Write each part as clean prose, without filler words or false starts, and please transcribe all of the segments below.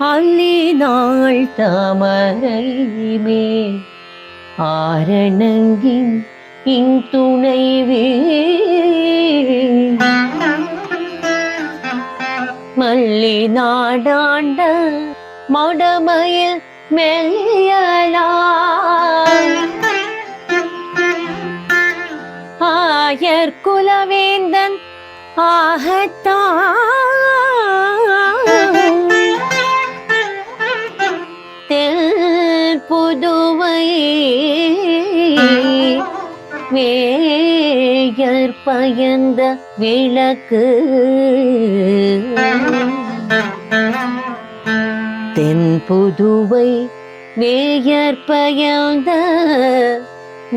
அல்லினாள் தாமரை மேல் ஆரணங்கின் இன்துணைவே மல்லி நாடாண்ட மடமையில் மெல்லியலாய் ஆயர் குலவேந்தன் ஆகத்தான் புதுவை வேயர் பயந்த விளக்கு தென் புதுவை வேயர் பயந்த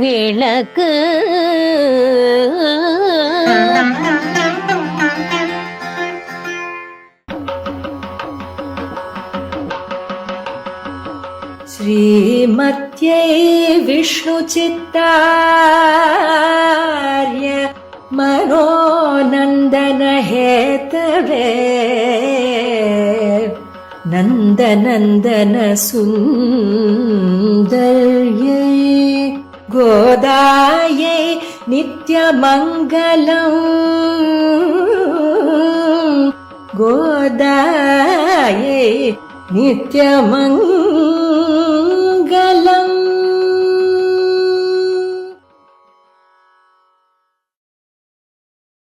விளக்கு श्रीमत्यै विष्णुचित्तार्य मनोनन्दनहेतवे नन्दनन्दन सुन्दर्यै गोदायै नित्यमङ्गलम् गोदायै நித்யமங்கலம்.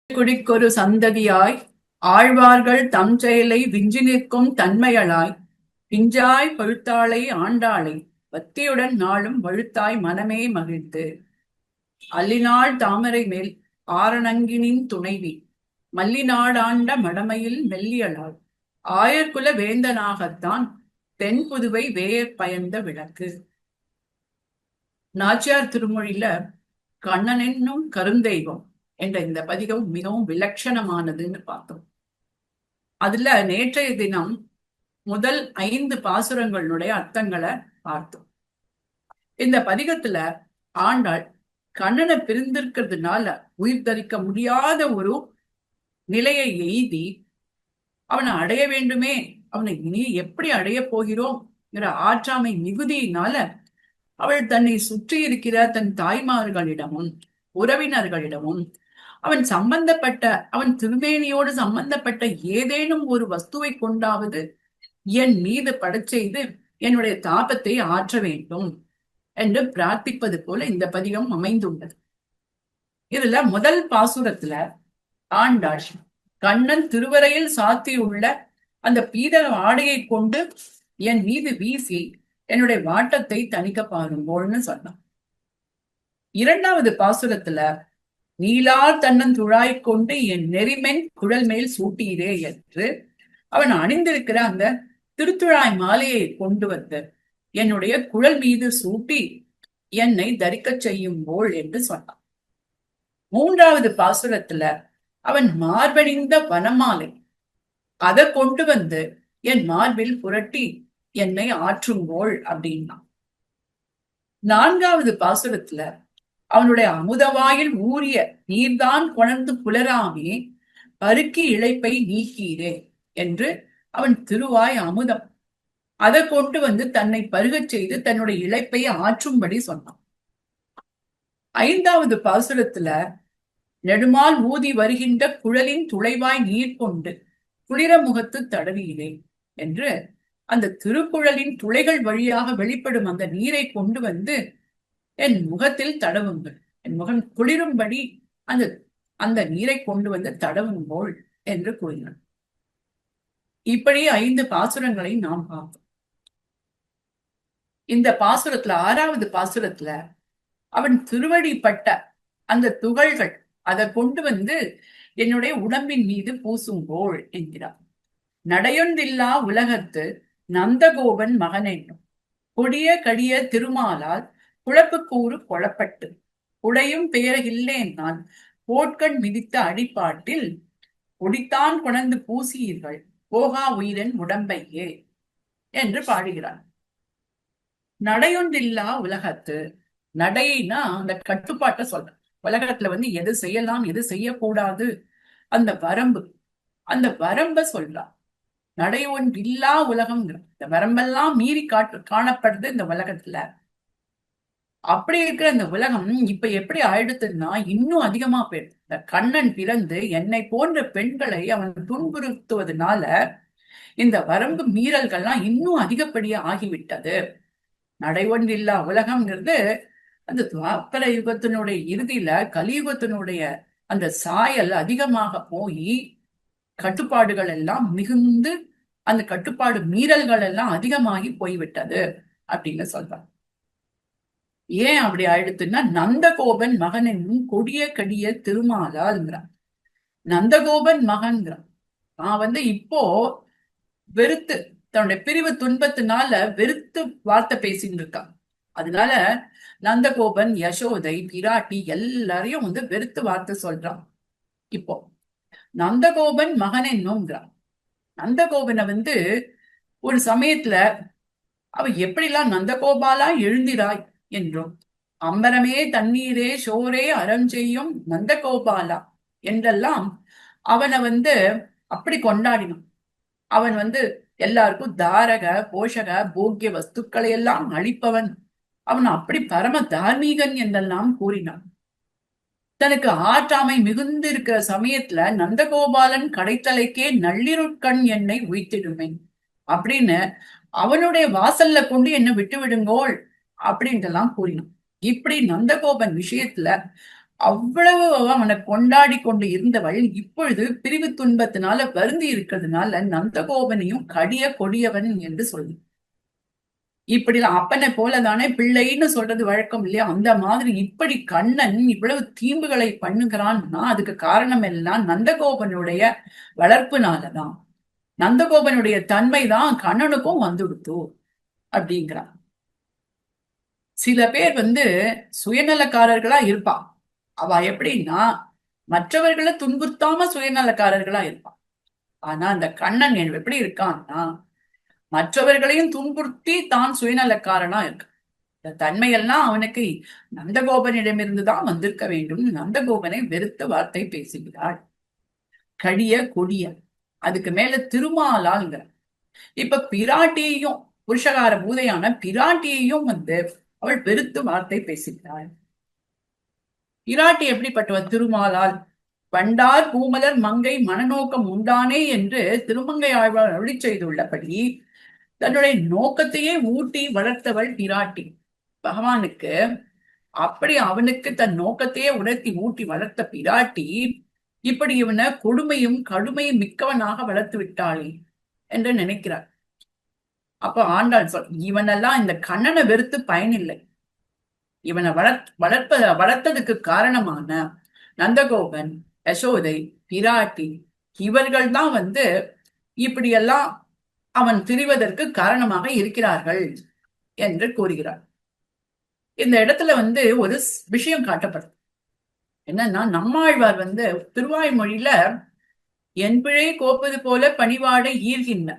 குடிக்கொரு சந்ததியாய் ஆழ்வார்கள் தம் செயலை விஞ்சி நிற்கும் தன்மையளாய் பிஞ்சாய் பழுத்தாளை ஆண்டாளை பத்தியுடன் நாளும் வழுத்தாய் மனமே மகிழ்ந்து அல்லினாள் தாமரை மேல் ஆரணங்கினின் துணைவி மல்லிநாடாண்ட மடமையில் மெல்லியளாள் ஆயர்குல வேந்தனாகத்தான் தென் புதுவை வேயர் பயந்த விளக்கு. நாச்சியார் திருமொழியில கண்ணன் என்னும் கருந்தெய்வம் என்ற இந்த பதிகம் மிகவும் விலட்சணமானதுன்னு பார்த்தோம். அதுல நேற்றைய தினம் முதல் 5 பாசுரங்களுடைய அர்த்தங்களை பார்த்தோம். இந்த பதிகத்துல ஆண்டாள் கண்ணனை பிரிந்திருக்கிறதுனால உயிர் தரிக்க முடியாத ஒரு நிலையை எய்தி அவனை அடைய வேண்டுமே, அவனை இனி எப்படி அடைய போகிறோம்ங்கிற ஆற்றாமை மிகுதியினால அவள் தன்னை சுற்றி இருக்கிற தன் தாய்மார்களிடமும் உறவினர்களிடமும் அவன் திருமேனியோடு சம்பந்தப்பட்ட ஏதேனும் ஒரு வஸ்துவை கொண்டாவது என் மீது படச்செய்து என்னுடைய தாபத்தை ஆற்ற வேண்டும் என்று பிரார்த்திப்பது போல இந்த பதிகம் அமைந்துள்ளது. இதுல முதல் பாசுரத்துல ஆண்டாள் கண்ணன் திருவரையில் சாத்தியுள்ள அந்த பீத ஆடையை கொண்டு என் மீது வீசி என்னுடைய வாட்டத்தை தணிக்க பாருங்கோள்னு சொன்னான். 2வது பாசுரத்துல நீலார் தன்னன் துழாய் கொண்டு என் நெறிமென் குழல் மேல் சூட்டீரே என்று அவன் அணிந்திருக்கிற அந்த திருத்துழாய் மாலையை கொண்டு வந்து என்னுடைய குழல் மீது சூட்டி என்னை தரிக்க செய்யும் போல் என்று சொன்னான். 3வது பாசுரத்துல அவன் மார்பணிந்த வனமாலை அதை கொண்டு வந்து என் மார்பில் புரட்டி என்னை ஆற்றுங்கோள் அப்படின்னா. 4வது பாசுரத்துல அவனுடைய அமுதவாயில் ஊறிய நீர்தான் கொணர்ந்து புலராமே பருக்கி இழைப்பை நீக்கீரே என்று அவன் திருவாய் அமுதம் அதை கொண்டு வந்து தன்னை பருகச் செய்து தன்னுடைய இழைப்பை ஆற்றும்படி சொன்னான். 5வது பாசுரத்துல நெடுமால் ஊதி வருகின்ற குழலின் துளைவாய் நீர் கொண்டு குளிர முகத்து தடவீரே என்று அந்த திருக்குழலின் துளைகள் வழியாக வெளிப்படும் அந்த நீரை கொண்டு வந்து என் முகத்தில் தடவுங்கள், என் முகம் குளிரும்படி அந்த அந்த நீரை கொண்டு வந்து தடவுங்கோள் என்று கூறினான். இப்படி 5 பாசுரங்களை நாம் பார்த்தோம். இந்த பாசுரத்துல 6வது பாசுரத்துல அவன் திருவடிப்பட்ட அந்த துகள்கள் அதை கொண்டு வந்து என்னுடைய உடம்பின் மீது பூசுங்கோள் என்கிறார். நடையொன்றில்லா உலகத்து நந்தகோபன் மகன் என்னும் கொடிய கடிய திருமாலால் குழப்புக்கூறு கொளப்பட்டு உடையும் பெயரகில்லேன் நான் போட்கண் மிதித்த அடிப்பாட்டில் ஒடித்தான் கொணர்ந்து பூசியீர்கள் போகா உயிரன் உடம்பையே என்று பாடுகிறார். நடையொன்றில்லா உலகத்து, நடைனா அந்த கட்டுப்பாட்டை சொல்ற. உலகத்துல எது செய்யலாம் எது செய்யக்கூடாது, அந்த வரம்பு, அந்த வரம்ப சொல்றா. நடை ஒன்றில்லா உலகம்ங்கிற இந்த வரம்பெல்லாம் மீறி காணப்படுது இந்த உலகத்துல. அப்படி இருக்கிற இந்த உலகம் இப்ப எப்படி ஆயிடுத்துன்னா இன்னும் அதிகமா போயிடுது. இந்த கண்ணன் பிறந்து என்னை போன்ற பெண்களை அவன் துன்புறுத்துவதனால இந்த வரம்பு மீறல்கள்லாம் இன்னும் அதிகப்படியா ஆகிவிட்டது. நடை ஒன்றில்லா உலகம்ங்கிறது அந்த துவாபர யுகத்தினுடைய இறுதியில கலியுகத்தினுடைய அந்த சாயல் அதிகமாக போய் கட்டுப்பாடுகள் எல்லாம் மிகுந்து அந்த கட்டுப்பாடு மீறல்கள் எல்லாம் அதிகமாகி போய்விட்டது அப்படின்னு சொல்றாங்க. ஏன் அப்படி ஆயிடுத்துன்னா நந்தகோபன் மகன் என்னும் கொடிய கடிய திருமாலால்ங்கிறான். நந்தகோபன் மகன்கிறான். நான் இப்போ வெறுத்து தன்னுடைய பிரிவு துன்பத்தினால வெறுத்து வார்த்தை பேசிட்டு இருக்கான். அதனால நந்தகோபன், யசோதை, பிராட்டி எல்லாரையும் வெறுத்து வார்த்தை சொல்றான். இப்போ நந்தகோபன் மகன் என்னும்ங்கிறான். நந்தகோபனை ஒரு சமயத்துல அவ எப்படிலாம் நந்தகோபாலா எழுந்திராய் என்றும், அம்பரமே தண்ணீரே சோரே அறம் செய்யும் நந்தகோபாலா என்றெல்லாம் அவனை அப்படி கொண்டாடினான். அவன் எல்லாருக்கும் தாரக போஷக போக்கிய வஸ்துக்களை எல்லாம் அளிப்பவன், அவன் அப்படி பரம தார்மீகன் என்றெல்லாம் கூறினான். தனக்கு ஆற்றாமை மிகுந்து இருக்கிற சமயத்துல நந்தகோபாலன் கடைத்தலைக்கே நள்ளிருட்கண் என்னை உய்த்திடுமேன் அப்படின்னு அவனுடைய வாசல்ல கொண்டு என்ன விட்டு விடுங்கோள் அப்படின்ட்டு எல்லாம் கூறினான். இப்படி நந்தகோபன் விஷயத்துல அவ்வளவு அவனை கொண்டாடி கொண்டு இருந்தவள் இப்பொழுது பிரிவு துன்பத்தினால வருந்தி இருக்கிறதுனால நந்தகோபனையும் கடிய கொடியவன் என்று சொல்லி, இப்படி அப்பனை போலதானே பிள்ளைன்னு சொல்றது வழக்கம் இல்லையா? அந்த மாதிரி இப்படி கண்ணன் இவ்வளவு தீம்புகளை பண்ணுகிறான்னா அதுக்கு காரணம் எல்லாம் நந்தகோபனுடைய வளர்ப்புனாலதான். நந்தகோபனுடைய தன்மைதான் கண்ணனுக்கும் வந்துடுத்து அப்படிங்கிறான். சில பேர் சுயநலக்காரர்களா இருப்பா. அவ எப்படின்னா மற்றவர்களை துன்புறுத்தாம சுயநலக்காரர்களா இருப்பான். ஆனா அந்த கண்ணன் எப்படி இருக்கான்னா மற்றவர்களையும் துன்புறுத்தி தான் சுயநலக்காரனா இருக்கு. இந்த தன்மையெல்லாம் அவனுக்கு நந்தகோபனிடமிருந்துதான் வந்திருக்க வேண்டும். நந்தகோபனை வெறுத்த வார்த்தை பேசுகிறாள். கடிய கொடிய, அதுக்கு மேல திருமாலால்ங்கிற. இப்ப பிராட்டியையும் புருஷகார பூதையான பிராட்டியையும் அவள் வெறுத்து வார்த்தை பேசுகிறாள். பிராட்டி எப்படிப்பட்டவள்? திருமாலால் பண்டார் பூமலர் மங்கை மனநோக்கம் உண்டானே என்று திருமங்கை ஆழ்வார் அருளி செய்துள்ளபடி தன்னுடைய நோக்கத்தையே ஊட்டி வளர்த்தவள் பிராட்டி. பகவானுக்கு அப்படி அவனுக்கு தன் நோக்கத்தையே உணர்த்தி ஊட்டி வளர்த்த பிராட்டி இப்படி இவனை கொடுமையும் கடுமையும் மிக்கவனாக வளர்த்து விட்டாளே என்று நினைக்கிறார். அப்ப ஆண்டாள் இவனெல்லாம் இந்த கண்ணனை வெறுத்து பயனில்லை. இவனை வளர்த்ததுக்கு காரணமான நந்தகோபன், யசோதை, பிராட்டி இவர்கள் தான் இப்படியெல்லாம் அவன் திரிவதற்கு காரணமாக இருக்கிறார்கள் என்று கூறுகிறார். இந்த இடத்துல ஒரு விஷயம் காட்டப்படுது. என்னன்னா நம்மாழ்வார் திருவாய்மொழியில என் பிழை கோப்பது போல பணிவாடை ஈர்கின்ற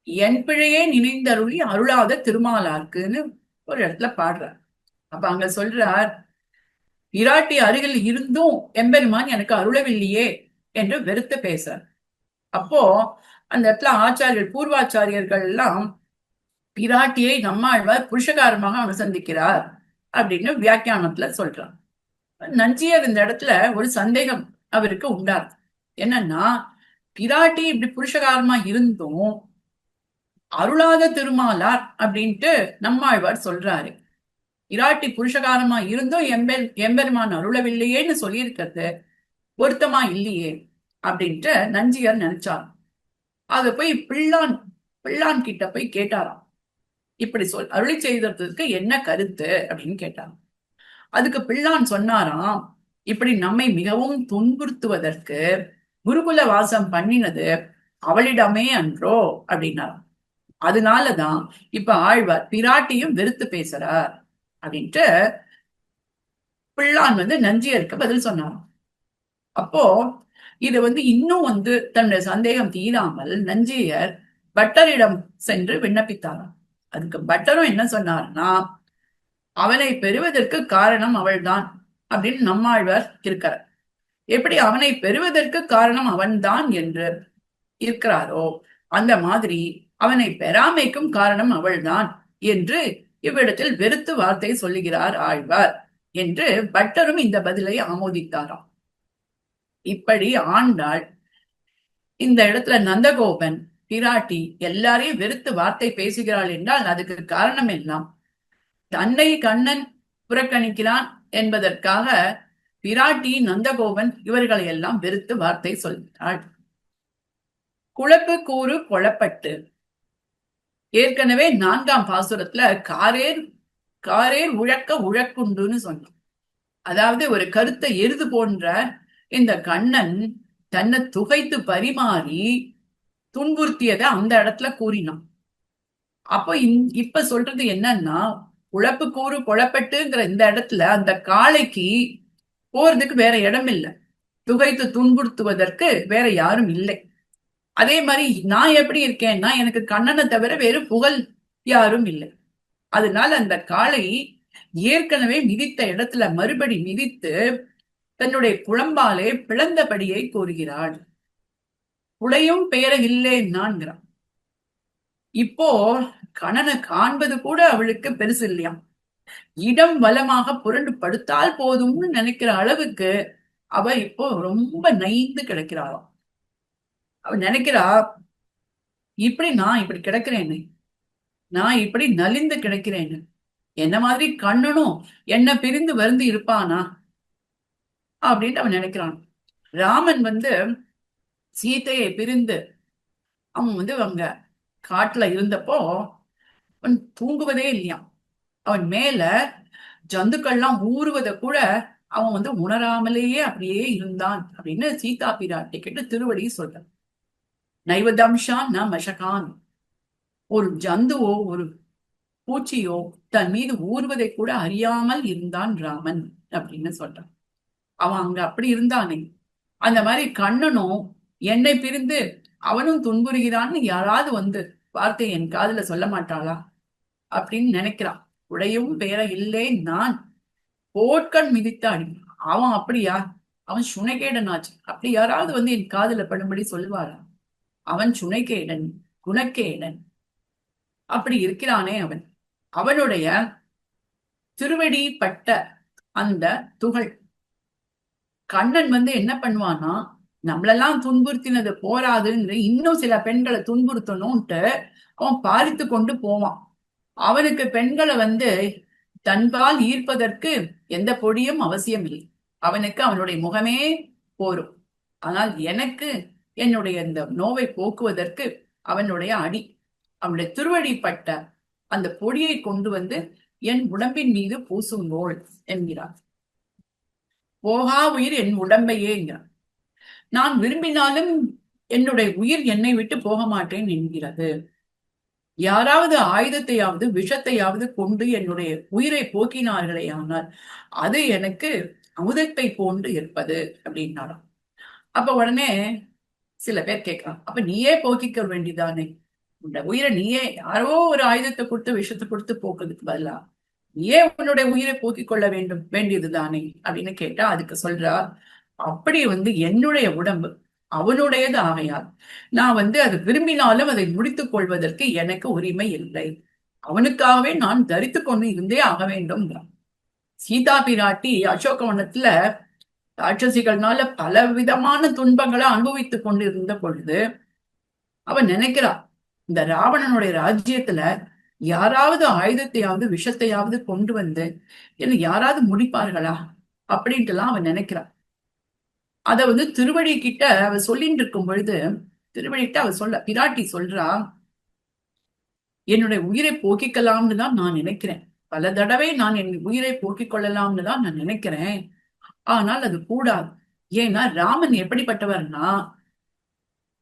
என் பிழையே நினைந்தருளி அருளாத திருமாலார்க்குன்னு ஒரு இடத்துல பாடுறார். அப்ப அங்க சொல்றார், பிராட்டி அருகில் இருந்தும் எம்பெருமான் எனக்கு அருளவில்லையே என்று வெறுத்து பேசுறார். அப்போ அந்த இடத்துல ஆச்சாரியர்கள், பூர்வாச்சாரியர்கள் எல்லாம் பிராட்டியை நம்மாழ்வார் புருஷகாரமாக அனுசந்திக்கிறார் அப்படின்னு வியாக்கியானத்துல சொல்றார். நஞ்சியர் இந்த இடத்துல ஒரு சந்தேகம் அவருக்கு உண்டார். என்னன்னா பிராட்டி இப்படி புருஷகாரமா இருந்தும் அருளாத திருமாலார் அப்படின்ட்டு நம்மாழ்வார் சொல்றாரு. பிராட்டி புருஷகாரமா இருந்தும் எம்பெருமான் அருளவில்லையேன்னு சொல்லியிருக்கிறது பொருத்தமா இல்லையே அப்படின்ட்டு நஞ்சியர் நினைச்சார். அத போய் பிள்ளான் கிட்ட போய் கேட்டாராம். இப்படி அருளி செய்ததுக்கு என்ன கருத்து அப்படின்னு கேட்டாராம். அதுக்கு பிள்ளான் சொன்னாராம், இப்படி நம்மை மிகவும் துன்புறுத்துவதற்கு குருகுல வாசம் பண்ணினது அவளிடமே அன்றோ அப்படின்னாராம். அதனாலதான் இப்ப ஆழ்வார் பிராட்டியும் வெறுத்து பேசுறார் அப்படின்ட்டு பிள்ளான் நஞ்சியருக்கு பதில் சொன்னான். அப்போ இது இன்னும் தன்னுடைய சந்தேகம் தீராமல் நஞ்சியர் பட்டரிடம் சென்று விண்ணப்பித்தாராம். அதுக்கு பட்டரும் என்ன சொன்னார்னா, அவனை பெறுவதற்கு காரணம் அவள்தான் அப்படின்னு நம்மாழ்வார் இருக்கிறார். எப்படி அவனை பெறுவதற்கு காரணம் அவன்தான் என்று இருக்கிறாரோ அந்த மாதிரி அவனை பெறாமைக்கும் காரணம் அவள்தான் என்று இவ்விடத்தில் வெறுத்து வார்த்தை சொல்லுகிறார் ஆழ்வார் என்று பட்டரும் இந்த பதிலை ஆமோதித்தாராம். இப்படி ஆண்டாள் இந்த இடத்துல நந்தகோபன் பிராட்டி எல்லாரையும் வெறுத்து வார்த்தை பேசுகிறாள் என்றால் அதுக்கு காரணம் எல்லாம் தன்னை கண்ணன் புறக்கணிக்கிறான் என்பதற்காக பிராட்டி நந்தகோபன் இவர்களை எல்லாம் வெறுத்து வார்த்தை சொல்கிறாள். குழப்பு கூறு கொளப்பட்டு ஏற்கனவே 4ஆம் பாசுரத்துல காரேர் காரேர் உழக்க உழக்குண்டுன்னு சொன்னோம். அதாவது ஒரு கருத்தை எருது போன்ற இந்த கண்ணன் தன்னை துகைத்து பரிமாறி துன்புறுத்தியதை அந்த இடத்துல கூறினான். அப்போ இப்ப சொல்றது என்னன்னா, குழப்பு கூறு குழப்பட்டுங்கிற இந்த இடத்துல அந்த காளைக்கு போறதுக்கு வேற இடம் இல்லை, துகைத்து துன்புறுத்துவதற்கு வேற யாரும் இல்லை. அதே மாதிரி நான் எப்படி இருக்கேன்னா எனக்கு கண்ணனை தவிர வேறு புகழ் யாரும் இல்லை. அதனால அந்த காளை ஏற்கனவே மிதித்த இடத்துல மறுபடி மிதித்து தன்னுடைய குழம்பாலே பிளந்தபடியை கூறுகிறாள். புலையும் பெயர இல்லைன்னான்கிறான். இப்போ கண்ணனை காண்பது கூட அவளுக்கு பெருசு இல்லையாம். இடம் வலமாக புரண்டு படுத்தால் போதும்னு நினைக்கிற அளவுக்கு அவ இப்போ ரொம்ப நைந்து கிடக்கிறாளாம். அவ நினைக்கிறா, இப்படி நான் இப்படி கிடக்கிறேன்னு, நான் இப்படி நலிந்து கிடக்கிறேன்னு, என்ன மாதிரி கண்ணனும் என்ன பிரிந்து வருந்தி இருப்பானா அப்படின்ட்டு அவன் நினைக்கிறான். ராமன் சீதையை பிரிந்து அவன் அங்க காட்டுல இருந்தப்போ அவன் தூங்குவதே இல்லையாம். அவன் மேல ஜந்துக்கள்லாம் ஊறுவதை கூட அவன் உணராமலேயே அப்படியே இருந்தான் அப்படின்னு சீதா பிராட்டி கிட்ட திருவடி சொல்ற. நைவதம்ஷான் ந மஷகான், ஒரு ஜந்துவோ ஒரு பூச்சியோ தன் மீது ஊறுவதை கூட அறியாமல் இருந்தான் ராமன் அப்படின்னு சொல்றான். அவன் அங்க அப்படி இருந்தானே, அந்த மாதிரி கண்ணனும் என்னை பிரிந்து அவனும் துன்புறுகிறான்னு யாராவது வார்த்தை என் காதுல சொல்ல மாட்டாளா அப்படின்னு நினைக்கிறான். உடையும் பேர இல்லை நான் போட்கண் மிதித்தாடி, அவன் அப்படியா, அவன் சுனைகேடனாச்சு, அப்படி யாராவது என் காதுல படும்படி சொல்லுவாரா? அவன் சுனைகேடன் குணக்கேடன் அப்படி இருக்கிறானே அவன். அவனுடைய திருவடி பட்ட அந்த துகள் கண்ணன் என்ன பண்ணுவானா, நம்மளெல்லாம் துன்புறுத்தினது போராதுன்னு இன்னும் சில பெண்களை துன்புறுத்தணும்ட்டு அவன் பாரித்து கொண்டு போவான். அவனுக்கு பெண்களை தன்பால் ஈர்ப்பதற்கு எந்த பொடியும் அவசியம் இல்லை. அவனுக்கு அவனுடைய முகமே போரும். ஆனால் எனக்கு என்னுடைய இந்த நோவை போக்குவதற்கு அவனுடைய அடி, அவனுடைய திருவடிப்பட்ட அந்த பொடியை கொண்டு என் உடம்பின் மீது பூசுங்கோள் என்கிறார். போகா உயிர் என் உடம்பையே என்கிறார். நான் விரும்பினாலும் என்னுடைய உயிர் என்னை விட்டு போக மாட்டேன் என்கிறது. யாராவது ஆயுதத்தையாவது விஷத்தையாவது கொண்டு என்னுடைய உயிரை போக்கினார்களே ஆனால் அது எனக்கு அமுதத்தை போன்று இருப்பது அப்படின்னாராம். அப்ப உடனே சில பேர் கேட்கலாம், அப்ப நீயே போக்கிக்க வேண்டிதானே, உன்னுடைய உயிரை நீயே யாரோ ஒரு ஆயுதத்தை கொடுத்து விஷத்தை கொடுத்து போக்குறதுக்கு பதிலா நீயே உன்னுடைய உயிரை போக்கிக் கொள்ள வேண்டியது தானே அப்படின்னு கேட்டா அதுக்கு சொல்றா, அப்படி என்னுடைய உடம்பு அவனுடையது ஆகையால் நான் அது விரும்பினாலும் அதை முடித்துக் கொள்வதற்கு எனக்கு உரிமை இல்லை. அவனுக்காகவே நான் தரித்து கொண்டு இருந்தே ஆக வேண்டும். சீதா பிராட்டி அசோகவனத்துல ராட்சசிகள்னால பல விதமான துன்பங்களை அனுபவித்துக் கொண்டு இருந்த பொழுது அவன் நினைக்கிறா, இந்த ராவணனுடைய ராஜ்யத்துல யாராவது ஆயுதத்தையாவது விஷத்தையாவது கொண்டு என்ன யாராவது முடிப்பார்களா அப்படின்ட்டு எல்லாம் அவன் நினைக்கிறான். அத திருவடி கிட்ட அவ சொல்லிட்டு இருக்கும் பொழுது திருவடிகிட்ட அவ பிராட்டி சொல்றா, என்னுடைய உயிரை போக்கிக்கலாம்னு தான் நான் நினைக்கிறேன், பல தடவை நான் என் உயிரை போக்கிக் கொள்ளலாம்னு தான் நான் நினைக்கிறேன், ஆனால் அது கூடாது. ஏன்னா ராமன் எப்படிப்பட்டவர்னா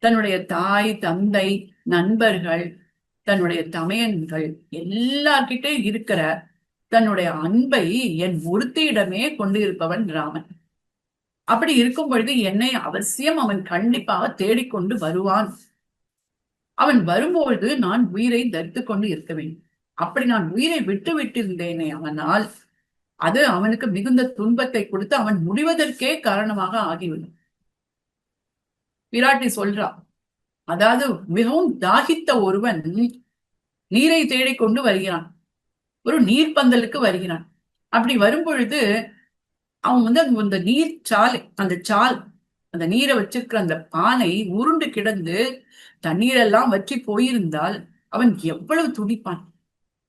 தன்னுடைய தாய் தந்தை நண்பர்கள் தன்னுடைய தமையன்கள் எல்லார்கிட்டே இருக்கிற தன்னுடைய அன்பை என் ஒருத்தியிடமே கொண்டு இருப்பவன் ராமன். அப்படி இருக்கும் பொழுது என்னை அவசியம் அவன் கண்டிப்பாக தேடிக்கொண்டு வருவான். அவன் வரும்பொழுது நான் உயிரை தரித்துக் கொண்டு இருக்க வேண்டும். அப்படி நான் உயிரை விட்டு விட்டிருந்தேனே அவனால் அது அவனுக்கு மிகுந்த துன்பத்தை கொடுத்து அவன் முடிவதற்கே காரணமாக ஆகிவிடும். பிராட்டி சொல்றான், அதாவது மிகவும் தாகித்த ஒருவன் நீரை தேடிக்கொண்டு வருகிறான், ஒரு நீர்ப்பந்தலுக்கு வருகிறான். அப்படி வரும்பொழுது அவன் அந்த நீர் சாலை, அந்த நீரை வச்சிருக்கிற அந்த பானை உருண்டு கிடந்து தண்ணீரெல்லாம் வற்றி போயிருந்தால் அவன் எவ்வளவு துடிப்பான்.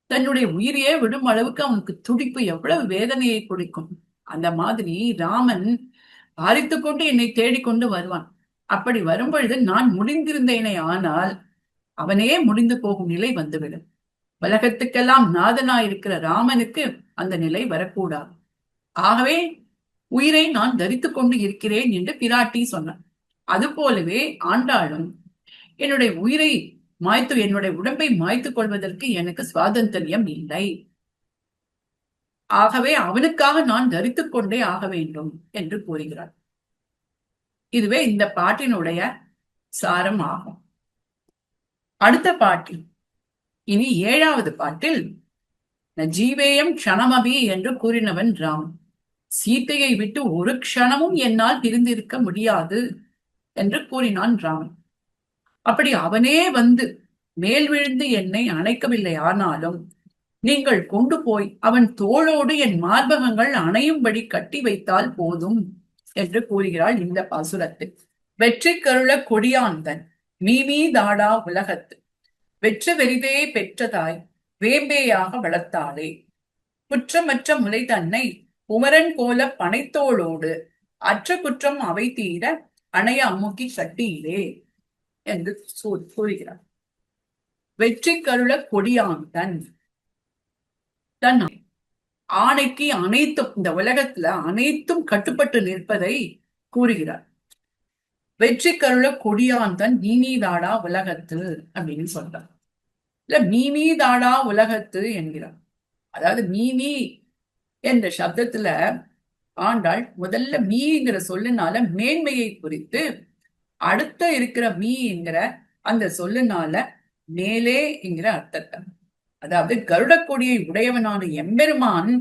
தன்னுடைய உயிரையே விடும் அளவுக்கு அவனுக்கு துடிப்பு எவ்வளவு வேதனையை கொடுக்கும். அந்த மாதிரி ராமன் பாரித்து கொண்டு என்னை தேடிக்கொண்டு வருவான். அப்படி வரும்பொழுது நான் முடிந்திருந்தேனே ஆனால் அவனே முடிந்து போகும் நிலை வந்துவிடும். உலகத்துக்கெல்லாம் நாதனாயிருக்கிற ராமனுக்கு அந்த நிலை வரக்கூடாது. ஆகவே உயிரை நான் தரித்துக் கொண்டு இருக்கிறேன் என்று பிராட்டி சொன்னான். அது போலவே ஆண்டாளும் என்னுடைய உயிரை என்னுடைய உடம்பை மாய்த்துக் கொள்வதற்கு எனக்கு சுவாதந்திரம் இல்லை, ஆகவே அவனுக்காக நான் தரித்துக் கொண்டே ஆக வேண்டும் என்று கூறுகிறார். இதுவே இந்த பாட்டினுடைய சாரம் ஆகும். அடுத்த பாட்டில், இனி 7வது பாட்டில், ஜீவேயம் க்ஷணமபி என்று கூறினவன் ராமன். சீத்தையை விட்டு ஒரு க்ஷணமும் என்னால் பிரிந்திருக்க முடியாது என்று கூறினான் ராமன். அப்படி அவனே வந்து மேல் விழுந்து என்னை அணைக்கவில்லை ஆனாலும் நீங்கள் கொண்டு போய் அவன் தோளோடு என் மார்பகங்கள் அணையும்படி கட்டி வைத்தால் போதும் என்று கூறுகிறாள் இந்த பாசுரத்தில். வெற்றி கருள கொடியாந்தன் மீமீதாடா உலகத்து வெற்ற வெறிதே பெற்றதாய் வேம்பேயாக வளர்த்தாளே குற்றமற்ற முலை தன்னை குமரன் போல பனைத்தோளோடு அற்ற குற்றம் அவை தீர அணைய அம்முக்கி கட்டியிலே என்று கூறுகிறார். வெற்றி கருள கொடியாந்தன், தன் ஆணைக்கு அனைத்தும், இந்த உலகத்துல அனைத்தும் கட்டுப்பட்டு நிற்பதை கூறுகிறார். வெற்றி கருள கொடியாந்தன் மீமீதாடா உலகத்து அப்படின்னு சொல்றார். இல்ல மீமீதாடா உலகத்து என்கிறார். அதாவது மீமி என்ற சப்தத்துல ஆண்டாள் முதல்ல மீங்கிற சொல்லுனால மேன்மையை குறித்து, அடுத்த இருக்கிற மீ என்கிற அந்த சொல்லுனால மேலே என்கிற அர்த்தத்தை, அதாவது கருடக்கொடியை உடையவனான எம்பெருமான்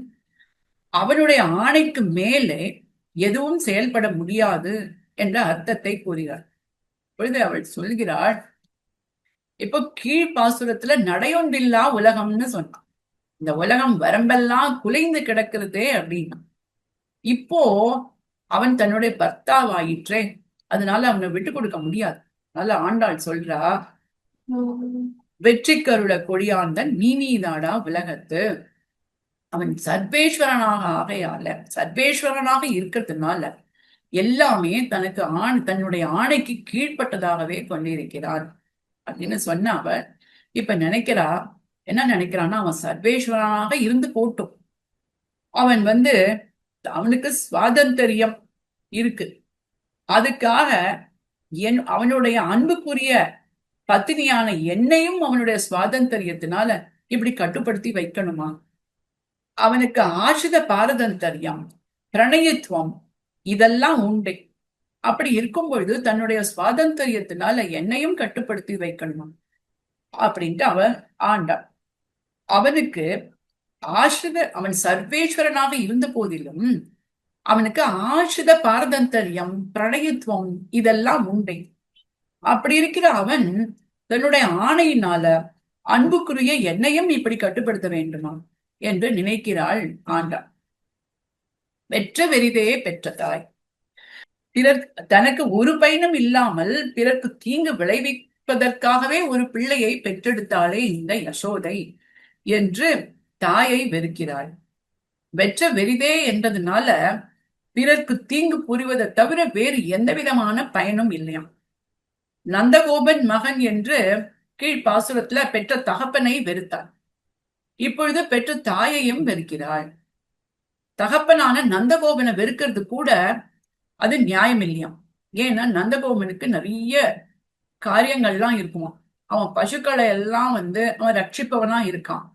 அவனுடைய ஆணைக்கு மேலே எதுவும் செயல்பட முடியாது என்ற அர்த்தத்தை கூறுகிறார். பொழுது அவள் சொல்கிறாள், இப்போ கீழ்பாசுரத்துல நடையொன்றில்லா உலகம்னு சொன்னான். இந்த உலகம் வரம்பெல்லாம் குலைந்து கிடக்கிறதே அப்படின்னா, இப்போ அவன் தன்னுடைய பர்த்தாவாயிற்றே, அதனால அவனை விட்டு கொடுக்க முடியாது. அதனால ஆண்டாள் சொல்றா, வெற்றி கருள கொடியாந்தன் மீமீதாடா உலகத்து, அவன் சர்வேஸ்வரனாக ஆகையால, சர்வேஸ்வரனாக இருக்கிறதுனால எல்லாமே தனக்கு தன்னுடைய ஆணைக்கு கீழ்ப்பட்டதாகவே கொண்டிருக்கிறார் அப்படின்னு சொன்ன அவ இப்ப நினைக்கிறா, என்ன நினைக்கிறான்னா, அவன் சர்வேஸ்வரனாக இருந்து போட்டும், அவன் அவனுக்கு சுவாதந்திரியம் இருக்கு, அதுக்காக அவனுடைய அன்புக்குரிய பத்தினியான என்னையும் அவனுடைய சுவாதந்திரியத்தினால இப்படி கட்டுப்படுத்தி வைக்கணுமா? அவனுக்கு ஆசிரித பாரதந்தரியம், பிரணயத்துவம் இதெல்லாம் உண்டு. அப்படி இருக்கும் பொழுது தன்னுடைய சுவாதந்திரியத்தினால என்னையும் கட்டுப்படுத்தி வைக்கணுமா அப்படின்ட்டு அவன் ஆண்டாள். அவனுக்கு அவன் சர்வேஸ்வரனாக இருந்த போதிலும் அவனுக்கு ஆசிரித பாரதந்தரியம், பிரணயத்துவம் இதெல்லாம் உண்டு. அப்படி இருக்கிற அவன் தன்னுடைய ஆணையினால அன்புக்குரிய என்னையும் இப்படி கட்டுப்படுத்த வேண்டுமா என்று நினைக்கிறாள் ஆண்டாள். வெற்ற வெறிதே பெற்ற தாய், பிறர் தனக்கு ஒரு பயனும் இல்லாமல் பிறர்க்கு தீங்கு விளைவிப்பதற்காகவே ஒரு பிள்ளையை பெற்றெடுத்தாளே இந்த யசோதை என்று தாயை வெறுக்கிறாள். வெற்ற வெறிதே என்றதுனால பிறர்க்கு தீங்கு புரிவதை தவிர வேறு எந்த விதமான பயனும் இல்லையாம். நந்தகோபன் மகன் என்று கீழ்பாசுரத்துல பெற்ற தகப்பனை வெறுத்தாள். இப்பொழுது பெற்ற தாயையும் வெறுக்கிறாள். தகப்பனான நந்தகோபனை வெறுக்கிறது கூட அது நியாயம் இல்லையாம். ஏன்னா நந்தகோபனுக்கு நிறைய காரியங்கள்லாம் இருக்குமா, அவன் பசுக்களை எல்லாம் அவன் ரட்சிப்பவனா இருக்கான்.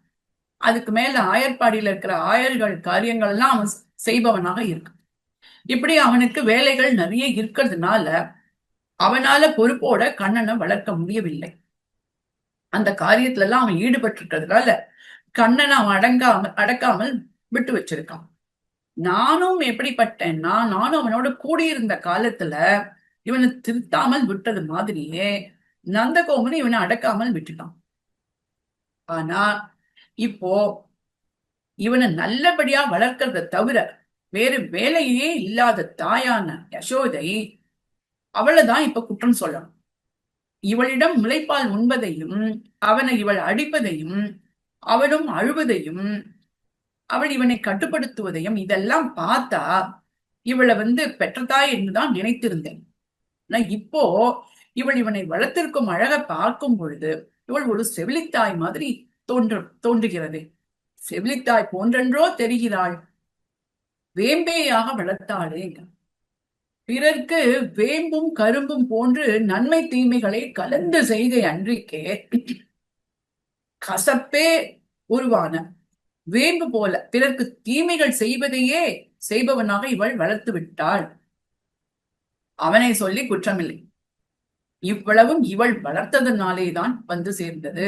அதுக்கு மேல ஆயர்பாடியில இருக்கிற ஆயர்கள் காரியங்கள் எல்லாம் அவன் செய்பவனாக இருக்கு. இப்படி அவனுக்கு வேலைகள் நிறைய இருக்கிறதுனால அவனால பொறுப்போட கண்ணனை வளர்க்க முடியவில்லை. அந்த காரியத்துல எல்லாம் அவன் ஈடுபட்டு இருக்கிறதுனால கண்ணனை அவன் அடக்காமல் விட்டு வச்சிருக்கான். நானும் எப்படிப்பட்டேன்னா, நானும் அவனோட கூடியிருந்த காலத்துல இவனை திருத்தாமல் விட்டது மாதிரியே நந்தகோமன் இவனை அடக்காமல் விட்டுட்டான். ஆனா இப்போ இவனை நல்லபடியா வளர்க்கறத தவிர வேறு வேலையே இல்லாத தாயான யசோதை அவளைதான் இப்ப குற்றம் சொல்லணும். இவளிடம் முளைப்பால் உண்பதையும் அவனை இவள் அடிப்பதையும் அவளும் அழுவதையும் அவள் இவனை கட்டுப்படுத்துவதையும் இதெல்லாம் பார்த்தா இவளை பெற்ற தாய் என்றுதான் நினைத்திருந்தேன். இப்போ இவள் இவனை வளர்த்திருக்கும் அழக பார்க்கும் பொழுது இவள் ஒரு செவிலித்தாய் மாதிரி தோன்றுகிறது. செவிலித்தாய் போன்றென்றோ தெரிகிறாள். வேம்பேயாக வளர்த்தாளே. பிறர்க்கு வேம்பும் கரும்பும் போன்று நன்மை தீமைகளை கலந்து செய்கை அன்றிக்கே கசப்பே உருவான வேம்பு போல பிறர்க்கு தீமைகள் செய்வதையே செய்பவனாக இவள் வளர்த்து விட்டாள். அவனை சொல்லி குற்றமில்லை. இவ்வளவும் இவள் வளர்த்ததனாலேதான் வந்து சேர்ந்தது.